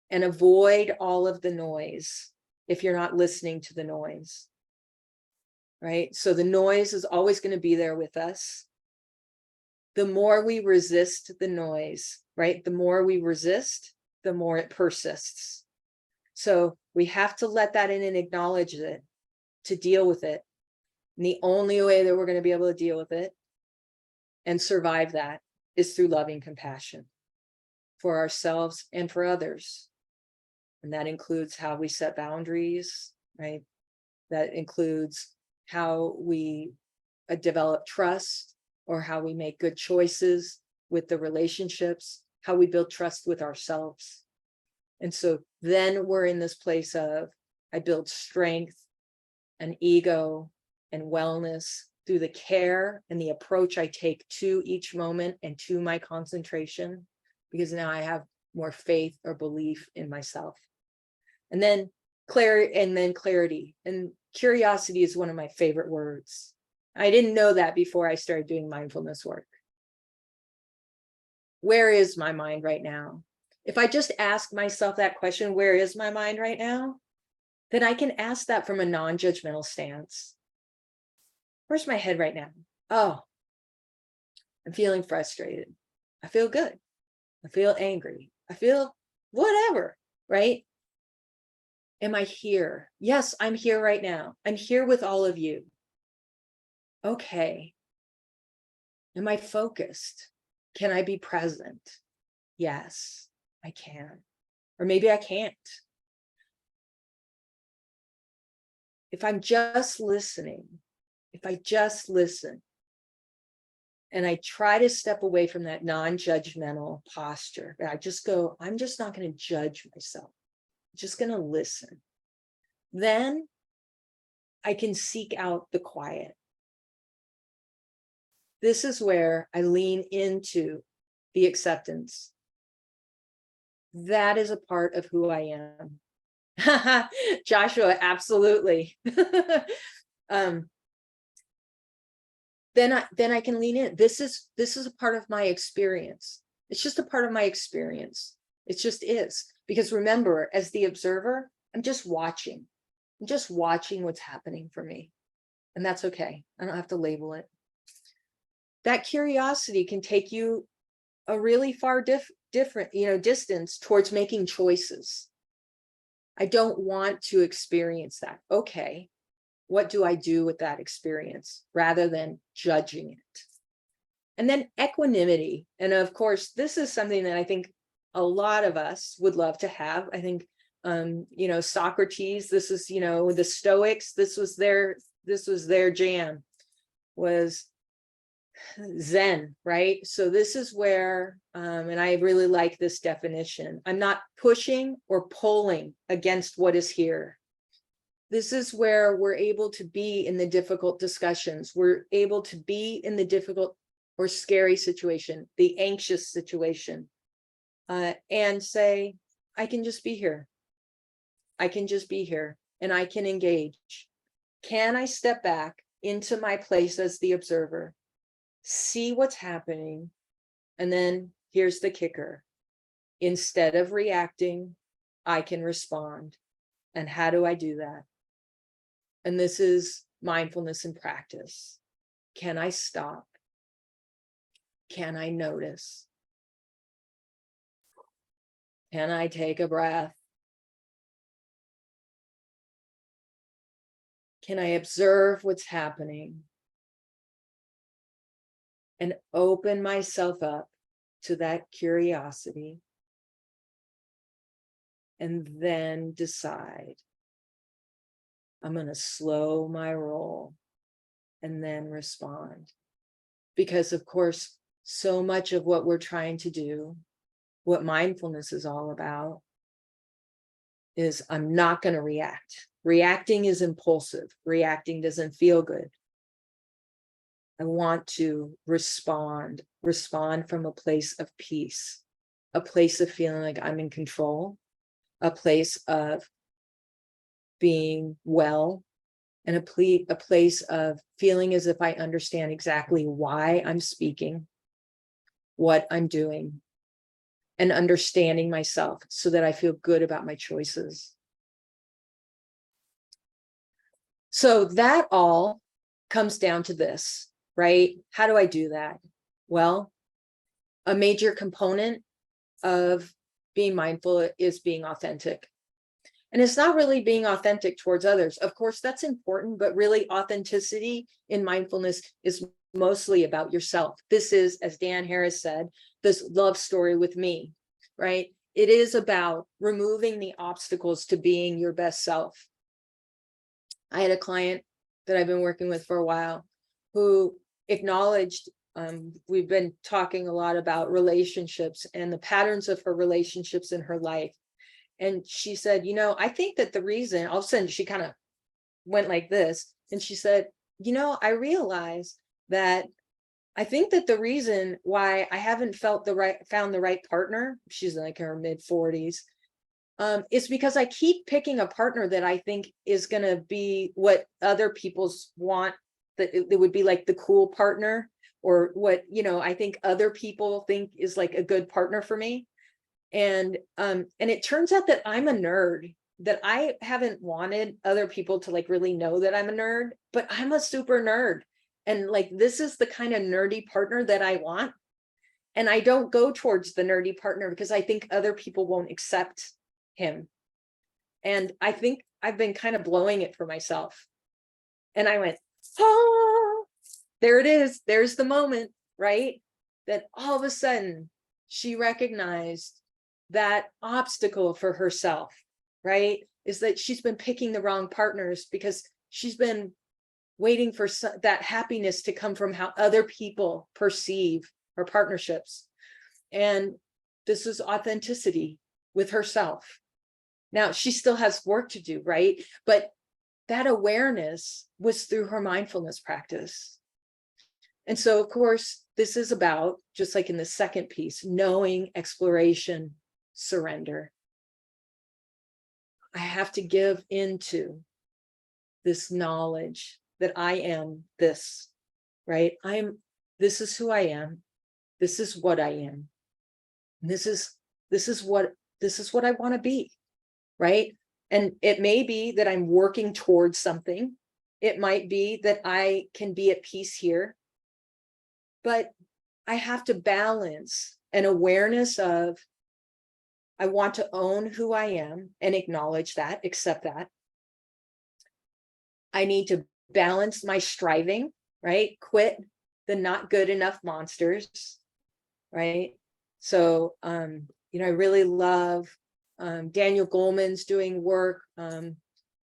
and avoid all of the noise if you're not listening to the noise, right? So the noise is always going to be there with us. The more we resist the noise, right? The more we resist, the more it persists. So we have to let that in and acknowledge it to deal with it. And the only way that we're going to be able to deal with it and survive that is through loving compassion for ourselves and for others. And that includes how we set boundaries, right? That includes how we develop trust, or how we make good choices with the relationships, how we build trust with ourselves. And so then we're in this place of, I build strength and ego and wellness through the care and the approach I take to each moment and to my concentration, because now I have more faith or belief in myself. And then clarity. And curiosity is one of my favorite words. I didn't know that before I started doing mindfulness work. Where is my mind right now? If I just ask myself that question, where is my mind right now? Then I can ask that from a non-judgmental stance. Where's my head right now? Oh, I'm feeling frustrated. I feel good. I feel angry. I feel whatever, right? Am I here? Yes, I'm here right now. I'm here with all of you. Okay. Am I focused? Can I be present? Yes, I can. Or maybe I can't. If I'm just listening, if I just listen, and I try to step away from that non-judgmental posture, I just go, I'm just not going to judge myself. I'm just going to listen. Then I can seek out the quiet. This is where I lean into the acceptance. That is a part of who I am. Joshua, absolutely. Then I can lean in. This is a part of my experience. It's just a part of my experience. It just is. Because remember, as the observer, I'm just watching. I'm just watching what's happening for me. And that's okay. I don't have to label it. That curiosity can take you a really far different distance towards making choices. I don't want to experience that. Okay, what do I do with that experience rather than judging it? And then equanimity. And of course, this is something that I think a lot of us would love to have. I think, Socrates, this is, the Stoics, this was their jam, was Zen, right? So this is where, and I really like this definition, I'm not pushing or pulling against what is here. This is where we're able to be in the difficult discussions. We're able to be in the difficult or scary situation, the anxious situation, and say, I can just be here. I can just be here and I can engage. Can I step back into my place as the observer, see what's happening, and then here's the kicker. Instead of reacting, I can respond. And how do I do that? And this is mindfulness in practice. Can I stop? Can I notice? Can I take a breath? Can I observe what's happening and open myself up to that curiosity, and then decide I'm going to slow my roll and then respond? Because of course, so much of what we're trying to do, what mindfulness is all about, is I'm not going to react. Reacting is impulsive. Reacting doesn't feel good. I want to respond from a place of peace, a place of feeling like I'm in control, a place of being well, and a place of feeling as if I understand exactly why I'm speaking, what I'm doing, and understanding myself so that I feel good about my choices. So that all comes down to this, right? How do I do that? Well, a major component of being mindful is being authentic. And it's not really being authentic towards others. Of course, that's important, but really authenticity in mindfulness is mostly about yourself. This is, as Dan Harris said, this love story with me, right? It is about removing the obstacles to being your best self. I had a client that I've been working with for a while who acknowledged, we've been talking a lot about relationships and the patterns of her relationships in her life. And she said, I think that the reason, all of a sudden she kind of went like this. And she said, you know, I realized that I think that the reason why I haven't found the right partner, she's like in her mid-40s, is because I keep picking a partner that I think is going to be what other people's want, that it would be like the cool partner, or what, you know, I think other people think is like a good partner for me. And it turns out that I'm a nerd, that I haven't wanted other people to like really know that I'm a nerd, but I'm a super nerd. And like, this is the kind of nerdy partner that I want. And I don't go towards the nerdy partner because I think other people won't accept him. And I think I've been kind of blowing it for myself. And I went, oh, there it is. There's the moment, right? That all of a sudden she recognized that obstacle for herself, right? Is that she's been picking the wrong partners because she's been waiting for that happiness to come from how other people perceive her partnerships. And this is authenticity with herself. Now, she still has work to do, right? But that awareness was through her mindfulness practice. And so, of course, this is about, just like in the second piece, knowing, exploration, surrender. I have to give into this knowledge that I am this, right? This is who I am. This is what I am. And this is what I want to be, right? And it may be that I'm working towards something. It might be that I can be at peace here, but I have to balance an awareness of, I want to own who I am and acknowledge that, accept that. I need to balance my striving, right? Quit the not good enough monsters, right? So, you know, I really love Daniel Goleman's doing work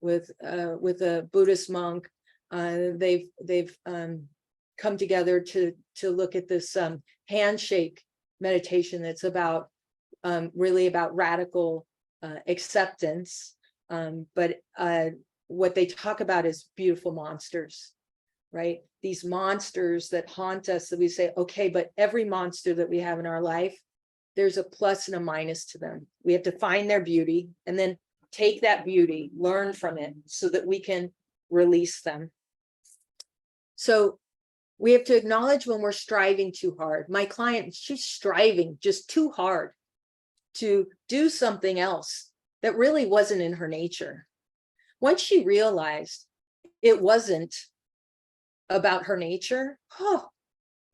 with a Buddhist monk. They've come together to look at this handshake meditation that's about really about radical acceptance. But what they talk about is beautiful monsters, right? These monsters that haunt us, that we say, okay, but every monster that we have in our life, there's a plus and a minus to them. We have to find their beauty and then take that beauty, learn from it so that we can release them. So we have to acknowledge when we're striving too hard. My client, she's striving just too hard to do something else that really wasn't in her nature. Once she realized it wasn't about her nature, oh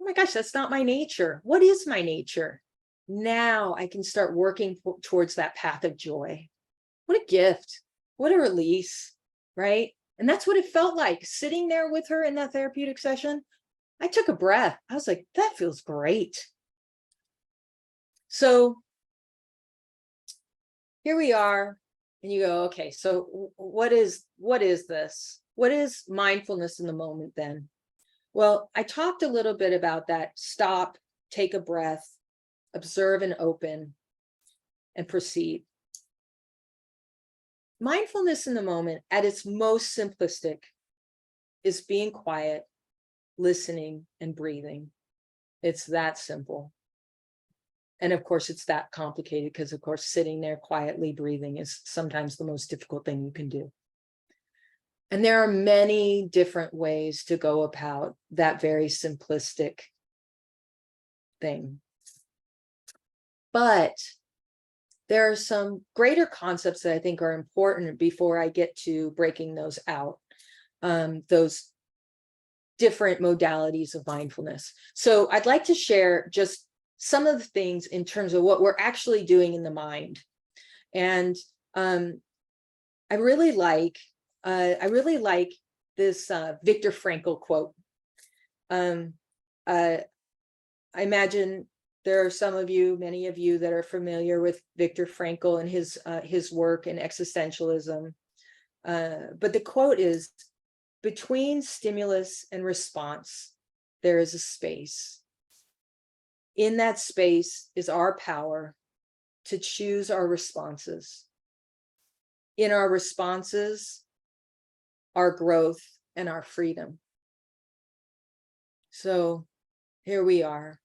my gosh, that's not my nature. What is my nature? Now I can start working towards that path of joy. What a gift. What a release, right? And that's what it felt like sitting there with her in that therapeutic session. I took a breath. I was like, that feels great. So here we are. And you go, okay, so what is this? What is mindfulness in the moment then? Well, I talked a little bit about that. Stop, take a breath, observe and open, and proceed. Mindfulness in the moment at its most simplistic is being quiet, listening, and breathing. It's that simple. And of course, it's that complicated because, of course, sitting there quietly breathing is sometimes the most difficult thing you can do. And there are many different ways to go about that very simplistic thing. But there are some greater concepts that I think are important before I get to breaking those out, those different modalities of mindfulness. So I'd like to share just some of the things in terms of what we're actually doing in the mind. And I really like this Viktor Frankl quote. I imagine there are some of you, many of you, that are familiar with Viktor Frankl and his work in existentialism. But the quote is, "Between stimulus and response, there is a space. In that space is our power to choose our responses. In our responses our growth and our freedom. So here we are.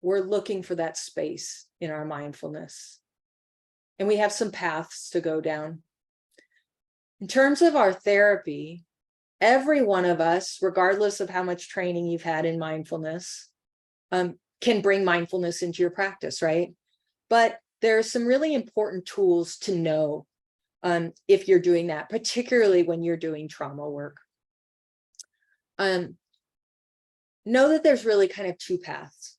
We're looking for that space in our mindfulness. And we have some paths to go down. In terms of our therapy, every one of us, regardless of how much training you've had in mindfulness, can bring mindfulness into your practice, right? But there are some really important tools to know if you're doing that, particularly when you're doing trauma work. Know that there's really kind of two paths: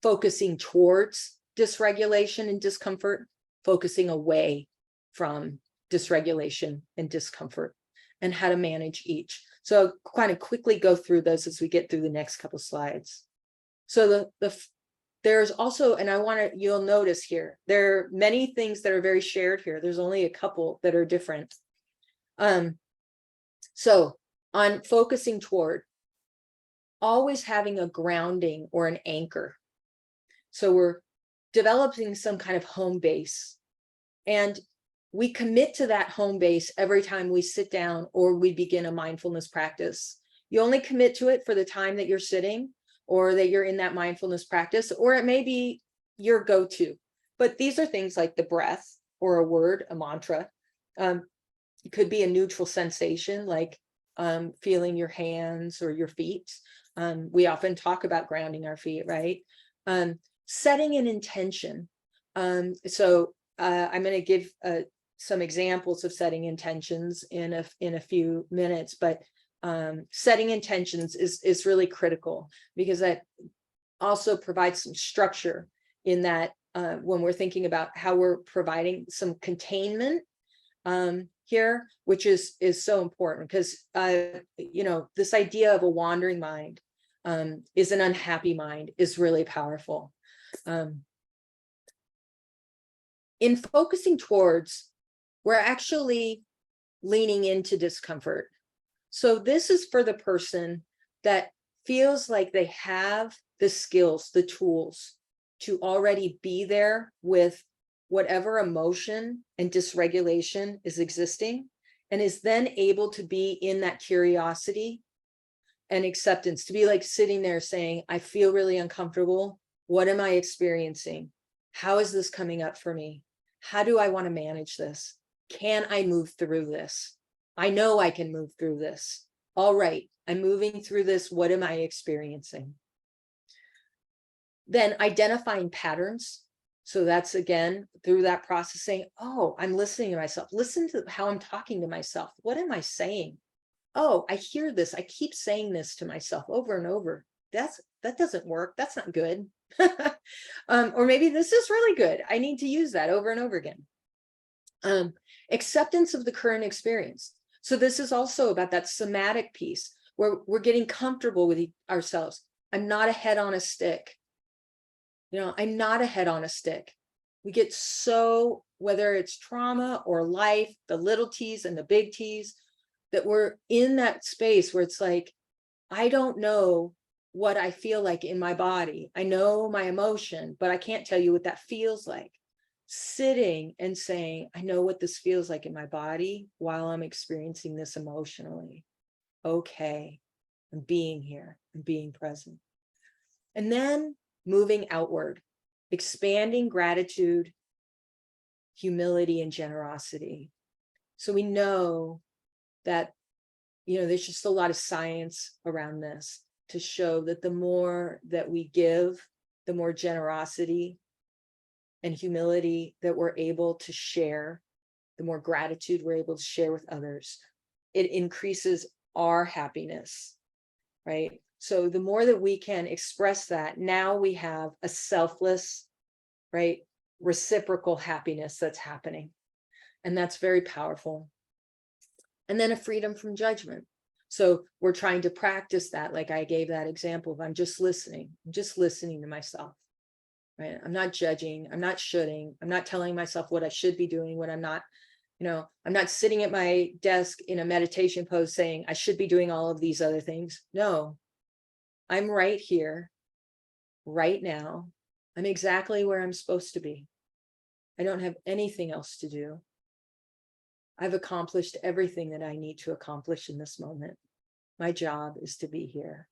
focusing towards dysregulation and discomfort, focusing away from dysregulation and discomfort, and how to manage each. So I'll kind of quickly go through those as we get through the next couple slides. So there's also, and you'll notice here, there are many things that are very shared here. There's only a couple that are different. So on focusing toward, always having a grounding or an anchor. So we're developing some kind of home base, and we commit to that home base every time we sit down or we begin a mindfulness practice. You only commit to it for the time that you're sitting or that you're in that mindfulness practice, or it may be your go-to. But these are things like the breath or a word, a mantra. It could be a neutral sensation, like feeling your hands or your feet. We often talk about grounding our feet, right? Setting an intention. So I'm going to give some examples of setting intentions in a few minutes, but setting intentions is really critical, because that also provides some structure in that when we're thinking about how we're providing some containment here, which is so important, because this idea of a wandering mind is an unhappy mind is really powerful. In focusing towards, we're actually leaning into discomfort. So this is for the person that feels like they have the skills, the tools to already be there with whatever emotion and dysregulation is existing, and is then able to be in that curiosity and acceptance, to be like sitting there saying, I feel really uncomfortable. What am I experiencing? How is this coming up for me? How do I want to manage this? Can I move through this? I know I can move through this. All right, I'm moving through this. What am I experiencing? Then identifying patterns. So that's, again, through that process, saying, oh, I'm listening to myself. Listen to how I'm talking to myself. What am I saying? Oh, I hear this. I keep saying this to myself over and over. That doesn't work. That's not good. Or maybe this is really good. I need to use that over and over again. Acceptance of the current experience. So this is also about that somatic piece where we're getting comfortable with ourselves. I'm not a head on a stick. I'm not a head on a stick. We get so, whether it's trauma or life, the little T's and the big T's, that we're in that space where it's like, I don't know what I feel like in my body. I know my emotion, but I can't tell you what that feels like. Sitting and saying, I know what this feels like in my body while I'm experiencing this emotionally. Okay, I'm being here, I'm being present. And then moving outward, expanding gratitude, humility, and generosity. So we know that, there's just a lot of science around this to show that the more that we give, the more generosity and humility that we're able to share, the more gratitude we're able to share with others, it increases our happiness, right? So the more that we can express that, now we have a selfless, right, reciprocal happiness that's happening. And that's very powerful. And then a freedom from judgment. So we're trying to practice that, like I gave that example of I'm just listening to myself, right? I'm not judging, I'm not shoulding, I'm not telling myself what I should be doing when I'm not, I'm not sitting at my desk in a meditation pose saying I should be doing all of these other things. No, I'm right here, right now. I'm exactly where I'm supposed to be. I don't have anything else to do. I've accomplished everything that I need to accomplish in this moment. My job is to be here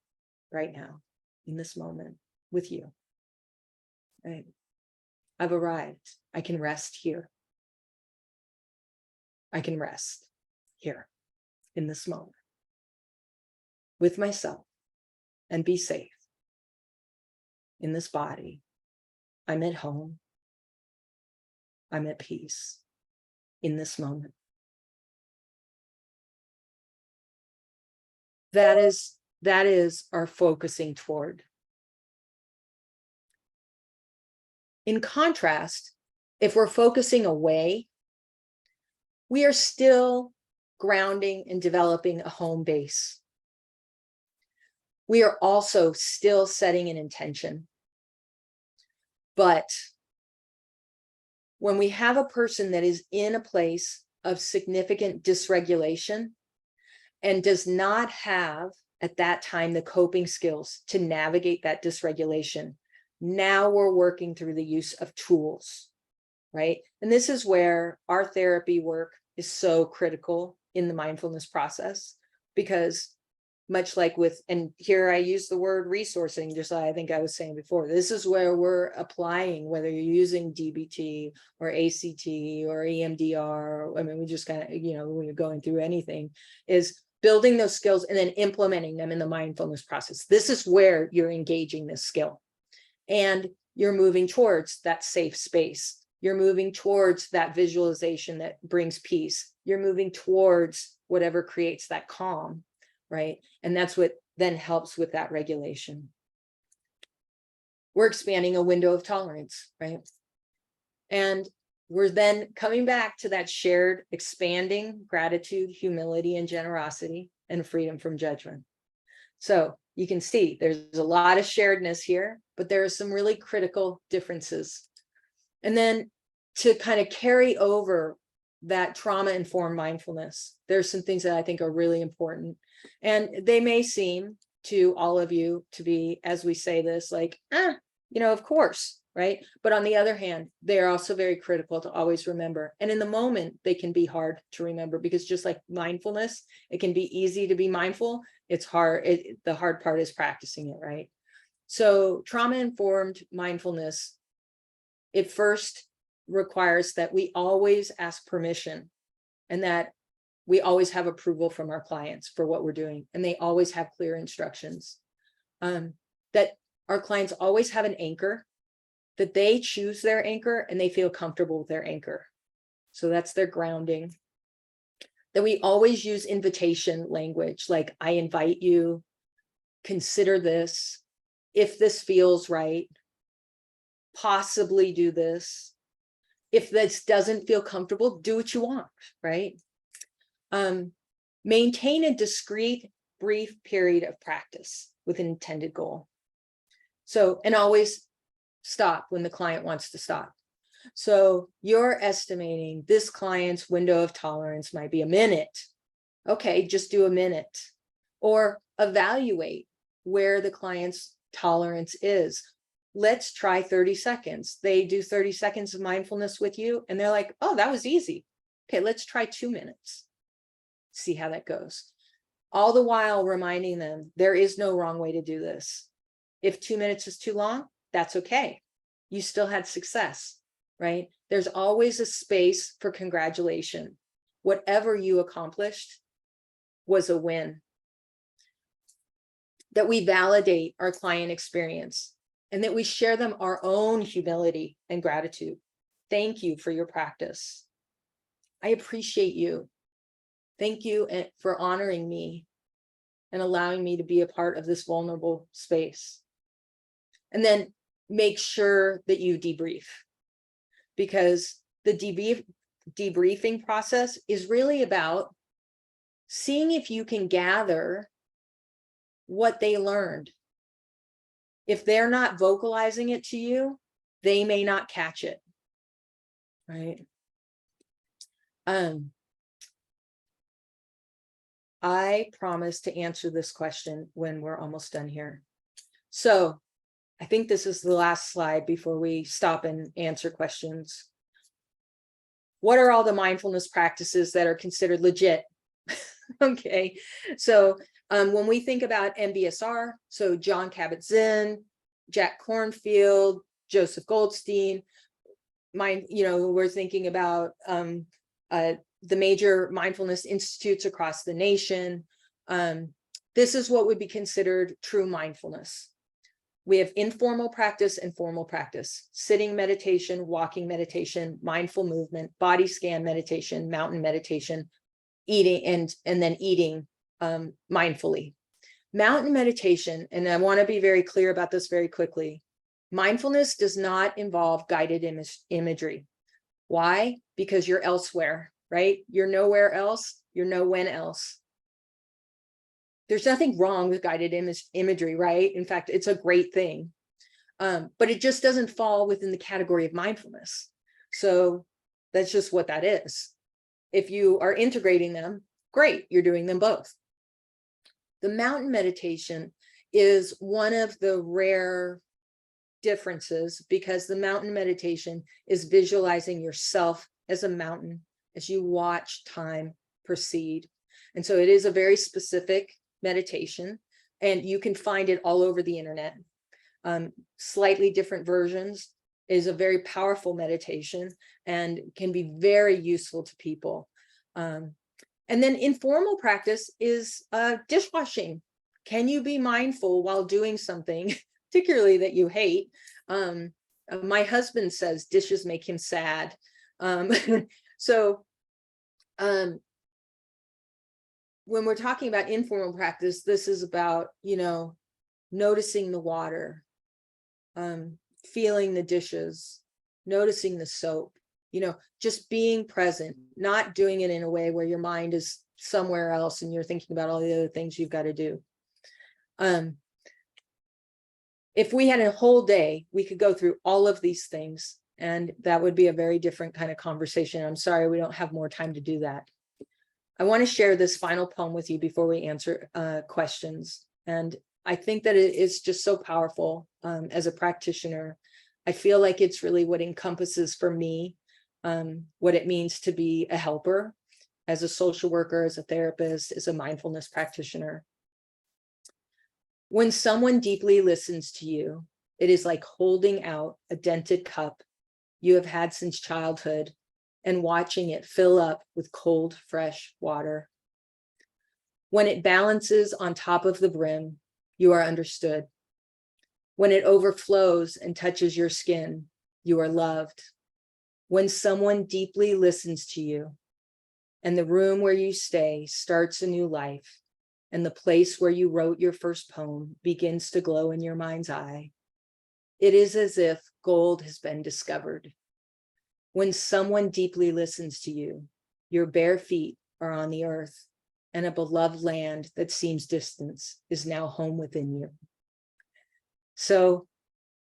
right now, in this moment with you. Right? I've arrived. I can rest here. I can rest here in this moment with myself and be safe in this body. I'm at home. I'm at peace in this moment. That is our focusing toward. In contrast, if we're focusing away, we are still grounding and developing a home base. We are also still setting an intention. But when we have a person that is in a place of significant dysregulation and does not have at that time the coping skills to navigate that dysregulation, now we're working through the use of tools, right? And this is where our therapy work is so critical in the mindfulness process, because much like with, and here I use the word resourcing, just like I think I was saying before, this is where we're applying, whether you're using DBT or ACT or EMDR, I mean, we just kind of, when you're going through anything, is building those skills and then implementing them in the mindfulness process. This is where you're engaging this skill. And you're moving towards that safe space. You're moving towards that visualization that brings peace. You're moving towards whatever creates that calm, right? And that's what then helps with that regulation. We're expanding a window of tolerance, right? And we're then coming back to that shared expanding gratitude, humility, and generosity, and freedom from judgment. So you can see there's a lot of sharedness here, but there are some really critical differences. And then to kind of carry over that trauma-informed mindfulness, there's some things that I think are really important. And they may seem to all of you to be, as we say this, like, of course, right? But on the other hand, they're also very critical to always remember. And in the moment, they can be hard to remember, because just like mindfulness, it can be easy to be mindful. It's hard. The hard part is practicing it, right? So trauma-informed mindfulness, it first requires that we always ask permission, and that we always have approval from our clients for what we're doing. And they always have clear instructions, that our clients always have an anchor, that they choose their anchor and they feel comfortable with their anchor. So that's their grounding. That we always use invitation language, like I invite you, consider this, if this feels right, possibly do this. If this doesn't feel comfortable, do what you want, right? Maintain a discrete, brief period of practice with an intended goal. So, and always stop when the client wants to stop. So you're estimating this client's window of tolerance might be a minute. Okay, just do a minute. Or evaluate where the client's tolerance is. Let's try 30 seconds. They do 30 seconds of mindfulness with you and they're like, oh, that was easy. Okay, let's try 2 minutes. See how that goes. All the while reminding them there is no wrong way to do this. If 2 minutes is too long, that's okay. You still had success, right? There's always a space for congratulation. Whatever you accomplished was a win. That we validate our client experience and that we share them our own humility and gratitude. Thank you for your practice. I appreciate you. Thank you for honoring me and allowing me to be a part of this vulnerable space. And then make sure that you debrief, because the debriefing process is really about seeing if you can gather what they learned. If they're not vocalizing it to you, they may not catch it, right? I promise to answer this question when we're almost done here. So I think this is the last slide before we stop and answer questions. what are all the mindfulness practices that are considered legit? Okay, so when we think about MBSR, so John Kabat-Zinn, Jack Kornfield, Joseph Goldstein, we're thinking about the major mindfulness institutes across the nation. This is what would be considered true mindfulness. We have informal practice and formal practice: sitting meditation, walking meditation, mindful movement, body scan meditation, mountain meditation, eating, and then eating mindfully. Mountain meditation, and I want to be very clear about this very quickly, mindfulness does not involve guided imagery. Why? Because you're elsewhere, right? You're nowhere else, you're no when else. There's nothing wrong with guided imagery, right? In fact, it's a great thing. But it just doesn't fall within the category of mindfulness. So that's just what that is. If you are integrating them, great, you're doing them both. The mountain meditation is one of the rare differences, because the mountain meditation is visualizing yourself as a mountain as you watch time proceed. And so it is a very specific meditation, and you can find it all over the internet. Slightly different versions. Is a very powerful meditation and can be very useful to people. And then informal practice is dishwashing. Can you be mindful while doing something, particularly that you hate? My husband says dishes make him sad. When we're talking about informal practice, this is about, noticing the water, feeling the dishes, noticing the soap, just being present, not doing it in a way where your mind is somewhere else and you're thinking about all the other things you've got to do. If we had a whole day, we could go through all of these things, and that would be a very different kind of conversation. I'm sorry, we don't have more time to do that. I want to share this final poem with you before we answer questions. And I think that it is just so powerful as a practitioner. I feel like it's really what encompasses for me what it means to be a helper, as a social worker, as a therapist, as a mindfulness practitioner. When someone deeply listens to you, it is like holding out a dented cup you have had since childhood and watching it fill up with cold, fresh water. When it balances on top of the brim, you are understood. When it overflows and touches your skin, you are loved. When someone deeply listens to you, and the room where you stay starts a new life, and the place where you wrote your first poem begins to glow in your mind's eye, it is as if gold has been discovered. When someone deeply listens to you, your bare feet are on the earth, and a beloved land that seems distant is now home within you. So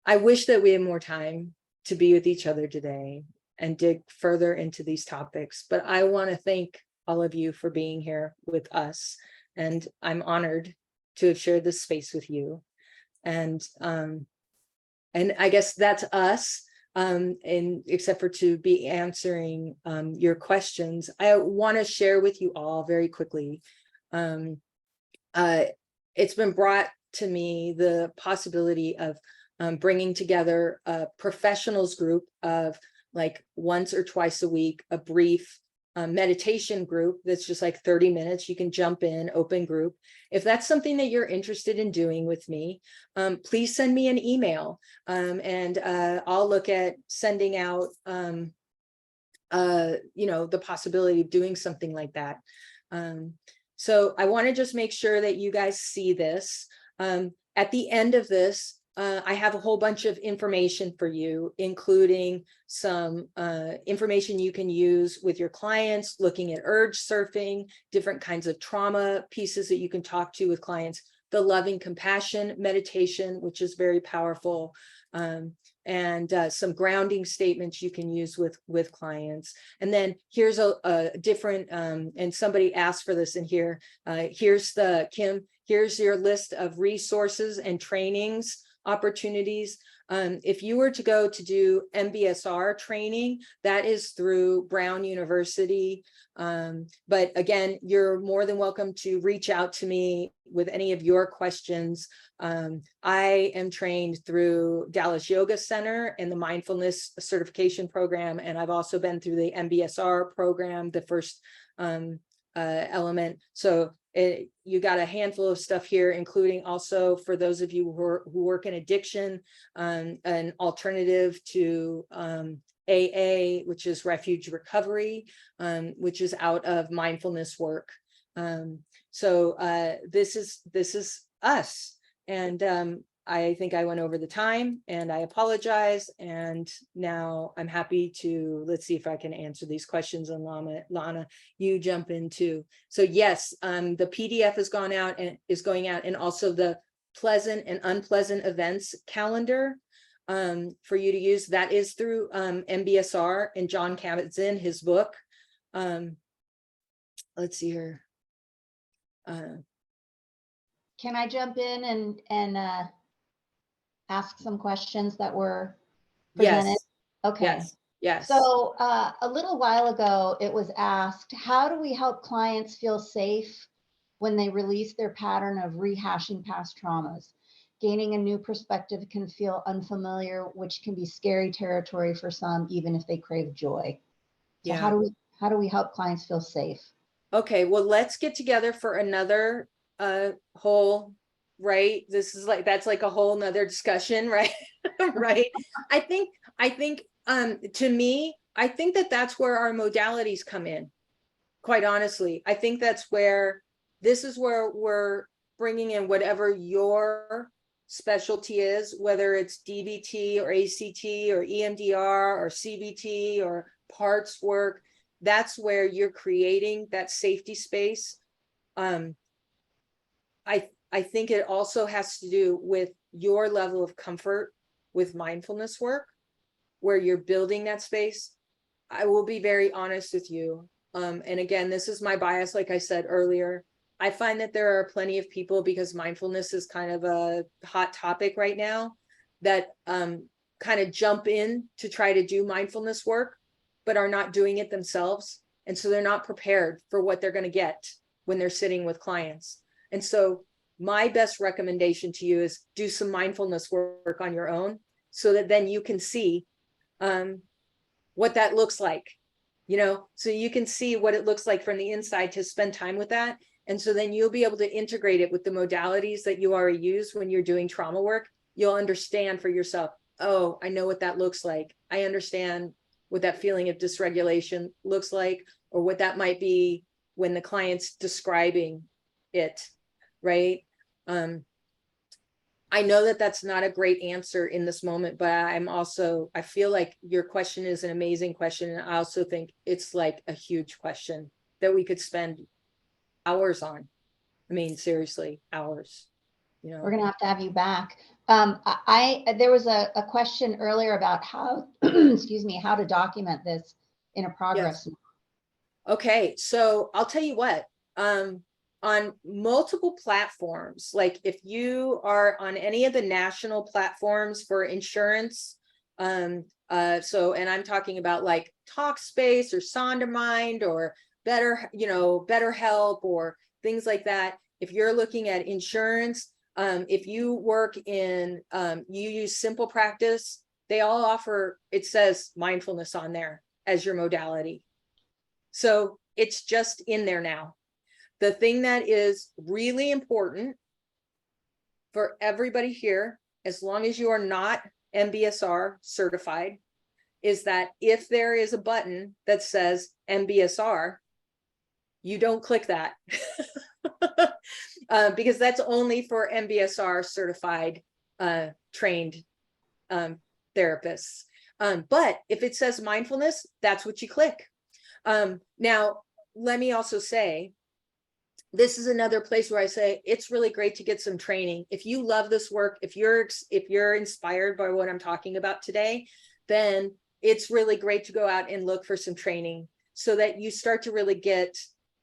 I wish that we had more time to be with each other today and dig further into these topics, but I want to thank all of you for being here with us. And I'm honored to have shared this space with you. And I guess that's us. And except for to be answering your questions, I want to share with you all very quickly. It's been brought to me the possibility of bringing together a professionals group of like once or twice a week, a brief meditation group that's just like 30 minutes. You can jump in, open group. If that's something that you're interested in doing with me, please send me an email and I'll look at sending out, the possibility of doing something like that. So I want to just make sure that you guys see this. At the end of this, I have a whole bunch of information for you, including some information you can use with your clients, looking at urge surfing, different kinds of trauma pieces that you can talk to with clients, the loving compassion meditation, which is very powerful, and some grounding statements you can use with clients. And then here's a different, and somebody asked for this in here, here's your list of resources and trainings opportunities. If you were to go to do MBSR training, that is through Brown University. But again, you're more than welcome to reach out to me with any of your questions. I am trained through Dallas Yoga Center and the Mindfulness Certification Program, and I've also been through the MBSR program, the first element. So you got a handful of stuff here, including also for those of you who work in addiction, an alternative to AA, which is refuge recovery, which is out of mindfulness work. So this is us. And I think I went over the time, and I apologize. And now I'm happy to, let's see if I can answer these questions. And Lana, you jump in too. So yes, the PDF has gone out and is going out, and also the pleasant and unpleasant events calendar for you to use. That is through MBSR and John Kabat-Zinn, his book. Let's see here. Can I jump in and ask some questions that were presented? Yes. Okay. Yes. Yes. So a little while ago, it was asked, how do we help clients feel safe when they release their pattern of rehashing past traumas? Gaining a new perspective can feel unfamiliar, which can be scary territory for some, even if they crave joy. So Yeah. how do we help clients feel safe? Okay, well, let's get together for another whole, right? This is like, that's like a whole nother discussion, right? Right. I think to me, I think that that's where our modalities come in. Quite honestly, I think that's where, this is where we're bringing in whatever your specialty is, whether it's DBT or ACT or EMDR or CBT or parts work. That's where you're creating that safety space. I think it also has to do with your level of comfort with mindfulness work, where you're building that space. I will be very honest with you. And again, this is my bias, like I said earlier. I find that there are plenty of people, because mindfulness is kind of a hot topic right now, that kind of jump in to try to do mindfulness work, but are not doing it themselves. And so they're not prepared for what they're going to get when they're sitting with clients. And so my best recommendation to you is do some mindfulness work on your own, so that then you can see what that looks like, so you can see what it looks like from the inside to spend time with that. And so then you'll be able to integrate it with the modalities that you already use when you're doing trauma work. You'll understand for yourself, oh, I know what that looks like. I understand what that feeling of dysregulation looks like, or what that might be when the client's describing it, right? I know that that's not a great answer in this moment, but I feel like your question is an amazing question. And I also think it's like a huge question that we could spend hours on. I mean, seriously, hours, We're going to have you back. There was a question earlier about how, excuse me, how to document this in a progress. Yes. Okay, so I'll tell you what, on multiple platforms, like if you are on any of the national platforms for insurance, and I'm talking about like Talkspace or Sondermind or BetterHelp or things like that. If you're looking at insurance, if you work in, you use Simple Practice, they all offer, it says mindfulness on there as your modality. So it's just in there now. The thing that is really important for everybody here, as long as you are not MBSR certified, is that if there is a button that says MBSR, you don't click that because that's only for MBSR certified trained therapists. But if it says mindfulness, that's what you click. Now, let me also say, this is another place where I say it's really great to get some training. If you love this work, if you're inspired by what I'm talking about today, then it's really great to go out and look for some training, so that you start to really get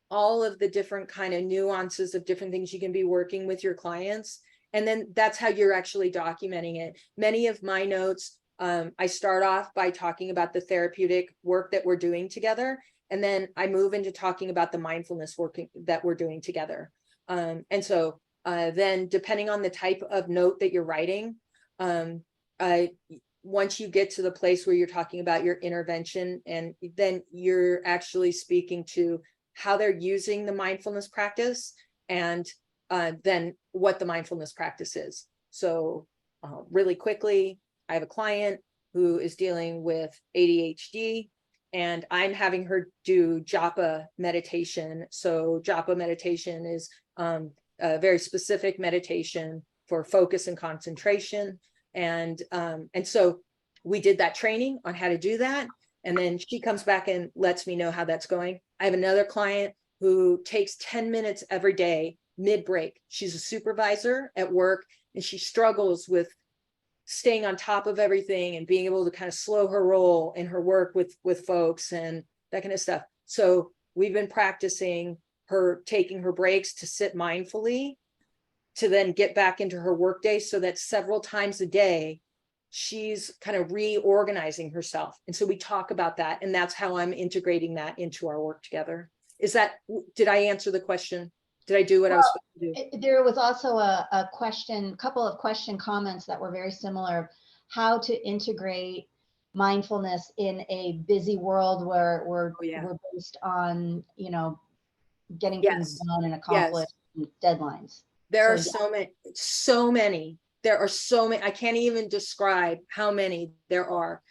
all of the different kind of nuances of different things you can be working with your clients. And then that's how you're actually documenting it. Many of my notes, I start off by talking about the therapeutic work that we're doing together. And then I move into talking about the mindfulness work that we're doing together. And so then depending on the type of note that you're writing, once you get to the place where you're talking about your intervention, and then you're actually speaking to how they're using the mindfulness practice, and then what the mindfulness practice is. So really quickly, I have a client who is dealing with ADHD, and I'm having her do japa meditation. So japa meditation is a very specific meditation for focus and concentration. And so we did that training on how to do that. And then she comes back and lets me know how that's going. I have another client who takes 10 minutes every day mid-break. She's a supervisor at work, and she struggles with staying on top of everything and being able to kind of slow her roll in her work with folks and that kind of stuff. So we've been practicing her taking her breaks to sit mindfully, to then get back into her workday, so that several times a day she's kind of reorganizing herself. And so we talk about that, and that's how I'm integrating that into our work together. Did I answer the question? Did I do what I was supposed to do? There was also a couple of question comments that were very similar. How to integrate mindfulness in a busy world where we're based on, getting things done and accomplished deadlines. There are so many. There are so many. I can't even describe how many there are.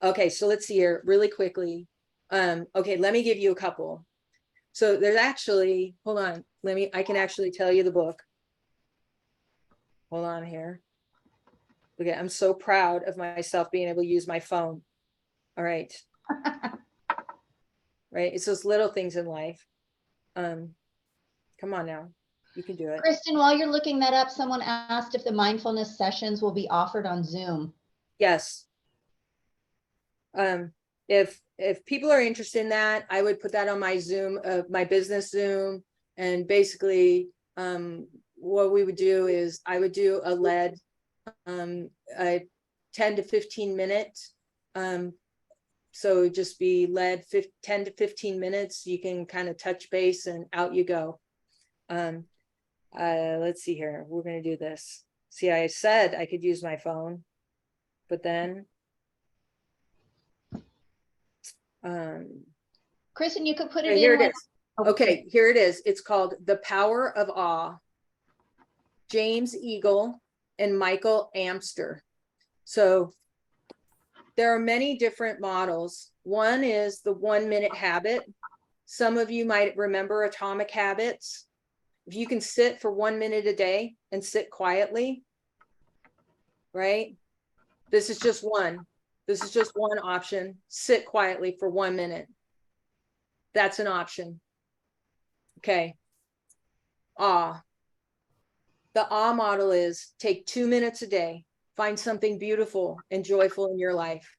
Okay, so let's see here really quickly. Okay, let me give you a couple. So there's actually, hold on, I can actually tell you the book. Hold on here. Okay, I'm so proud of myself being able to use my phone. All right. Right, it's those little things in life. Come on now, you can do it. Kristen, while you're looking that up, someone asked if the mindfulness sessions will be offered on Zoom. Yes. If people are interested in that, I would put that on my Zoom, my business Zoom. And basically, what we would do is I would do a lead, a 10 to 15 minutes. So it'd just be led 10 to 15 minutes. You can kind of touch base and out you go. Let's see here. We're going to do this. See, I said I could use my phone, but then Kristen, you could put it in. Here it is. Okay, here it is. It's called The Power of Awe. James Eagle and Michael Amster. So there are many different models. One is the 1 minute habit. Some of you might remember Atomic Habits. If you can sit for 1 minute a day and sit quietly, right? This is just one. This is just one option. Sit quietly for 1 minute. That's an option. Okay. Awe. The awe model is take 2 minutes a day. Find something beautiful and joyful in your life.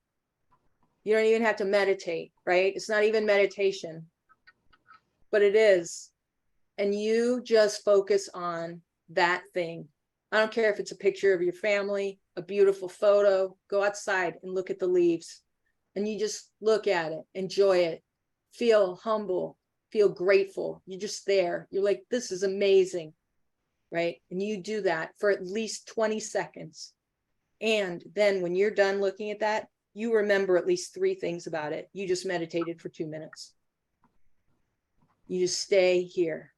You don't even have to meditate, right? It's not even meditation, but it is. And you just focus on that thing. I don't care if it's a picture of your family, a beautiful photo. Go outside and look at the leaves, and you just look at it, enjoy it, feel humble, feel grateful. You're just there. You're like, this is amazing, right? And you do that for at least 20 seconds. And then when you're done looking at that, you remember at least 3 things about it. You just meditated for 2 minutes. You just stay here.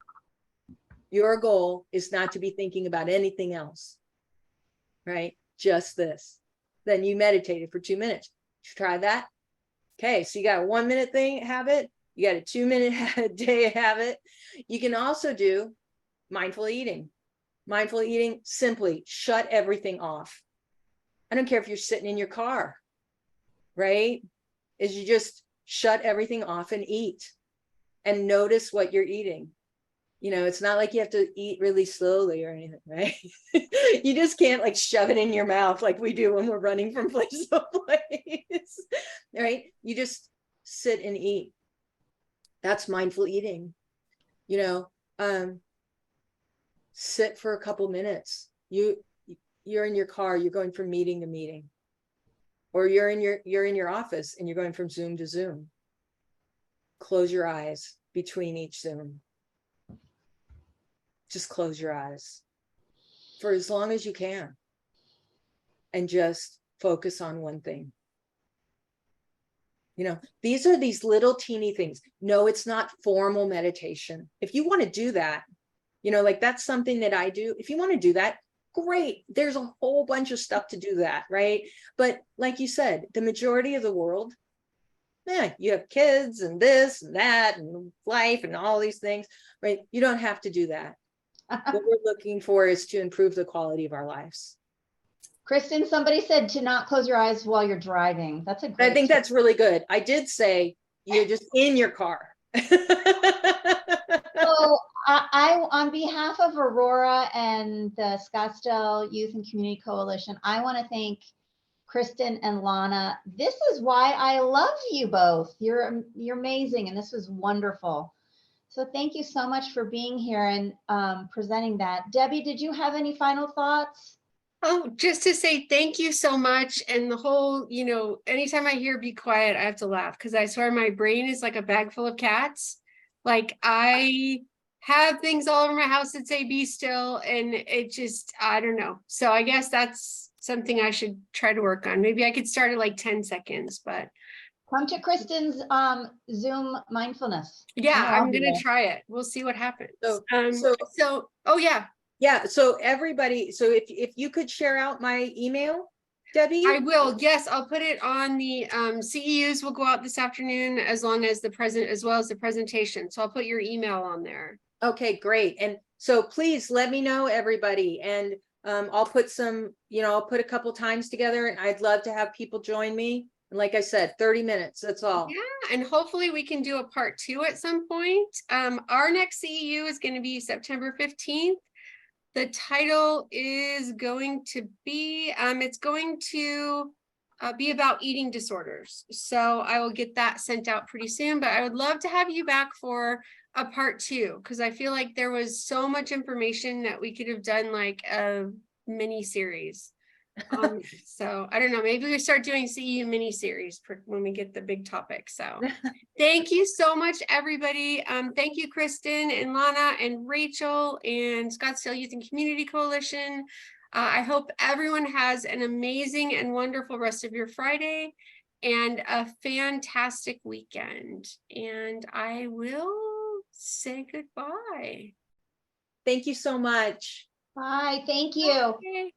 Your goal is not to be thinking about anything else, right? Just this. Then you meditated for 2 minutes. Try that. Okay, so you got a 1 minute thing habit. You got a 2 minute day habit. You can also do mindful eating. Mindful eating, simply shut everything off. I don't care if you're sitting in your car, right? Is you just shut everything off and eat and notice what you're eating. It's not like you have to eat really slowly or anything, right? You just can't like shove it in your mouth like we do when we're running from place to place, right? You just sit and eat. That's mindful eating, sit for a couple minutes. You're in your car, you're going from meeting to meeting, or you're in your office and you're going from Zoom to Zoom. Close your eyes between each Zoom. Just close your eyes for as long as you can and just focus on one thing. You know, these are these little teeny things. No, it's not formal meditation. If you want to do that, you know, like that's something that I do. If you want to do that, great. There's a whole bunch of stuff to do that, right? But like you said, the majority of the world, you have kids and this and that and life and all these things, right? You don't have to do that. What we're looking for is to improve the quality of our lives. Kristen, somebody said to not close your eyes while you're driving. That's a great I think tip. that's really good. I did say you're just in your car. So I, on behalf of Aurora and the Scottsdale Youth and Community Coalition, I want to thank Kristen and Lana. This is why I love you both. You're amazing, and this was wonderful. So thank you so much for being here and presenting that. Debbie, did you have any final thoughts? Oh, just to say thank you so much. And the whole, you know, anytime I hear be quiet, I have to laugh because I swear my brain is like a bag full of cats. Like I have things all over my house that say be still, and it just, I don't know. So I guess that's something I should try to work on. Maybe I could start at like 10 seconds, but Come to Kristen's Zoom mindfulness. yeah, I'll I'm be gonna there. try it. We'll see what happens. So Oh yeah. yeah, so everybody, so if you could share out my email, Debbie. I will. Yes, I'll put it on the CEUs will go out this afternoon as long as as well as the presentation. So I'll put your email on there. Okay, great. And so please let me know, everybody. And I'll put some, you know, I'll put a couple times together, and I'd love to have people join me. And like I said, 30 minutes, that's all. Yeah, and hopefully we can do a part 2 at some point. Our next CEU is going to be September 15th. The title is going to be, it's going to be about eating disorders. So I will get that sent out pretty soon, but I would love to have you back for a part 2, because I feel like there was so much information that we could have done like a mini series. So I don't know, maybe we start doing CEU mini series when we get the big topic. So thank you so much, everybody. Thank you, Kristen and Lana and Rachel and Scottsdale Youth and Community Coalition. I hope everyone has an amazing and wonderful rest of your Friday and a fantastic weekend. And I will say goodbye. Thank you so much. Bye. Thank you. Okay.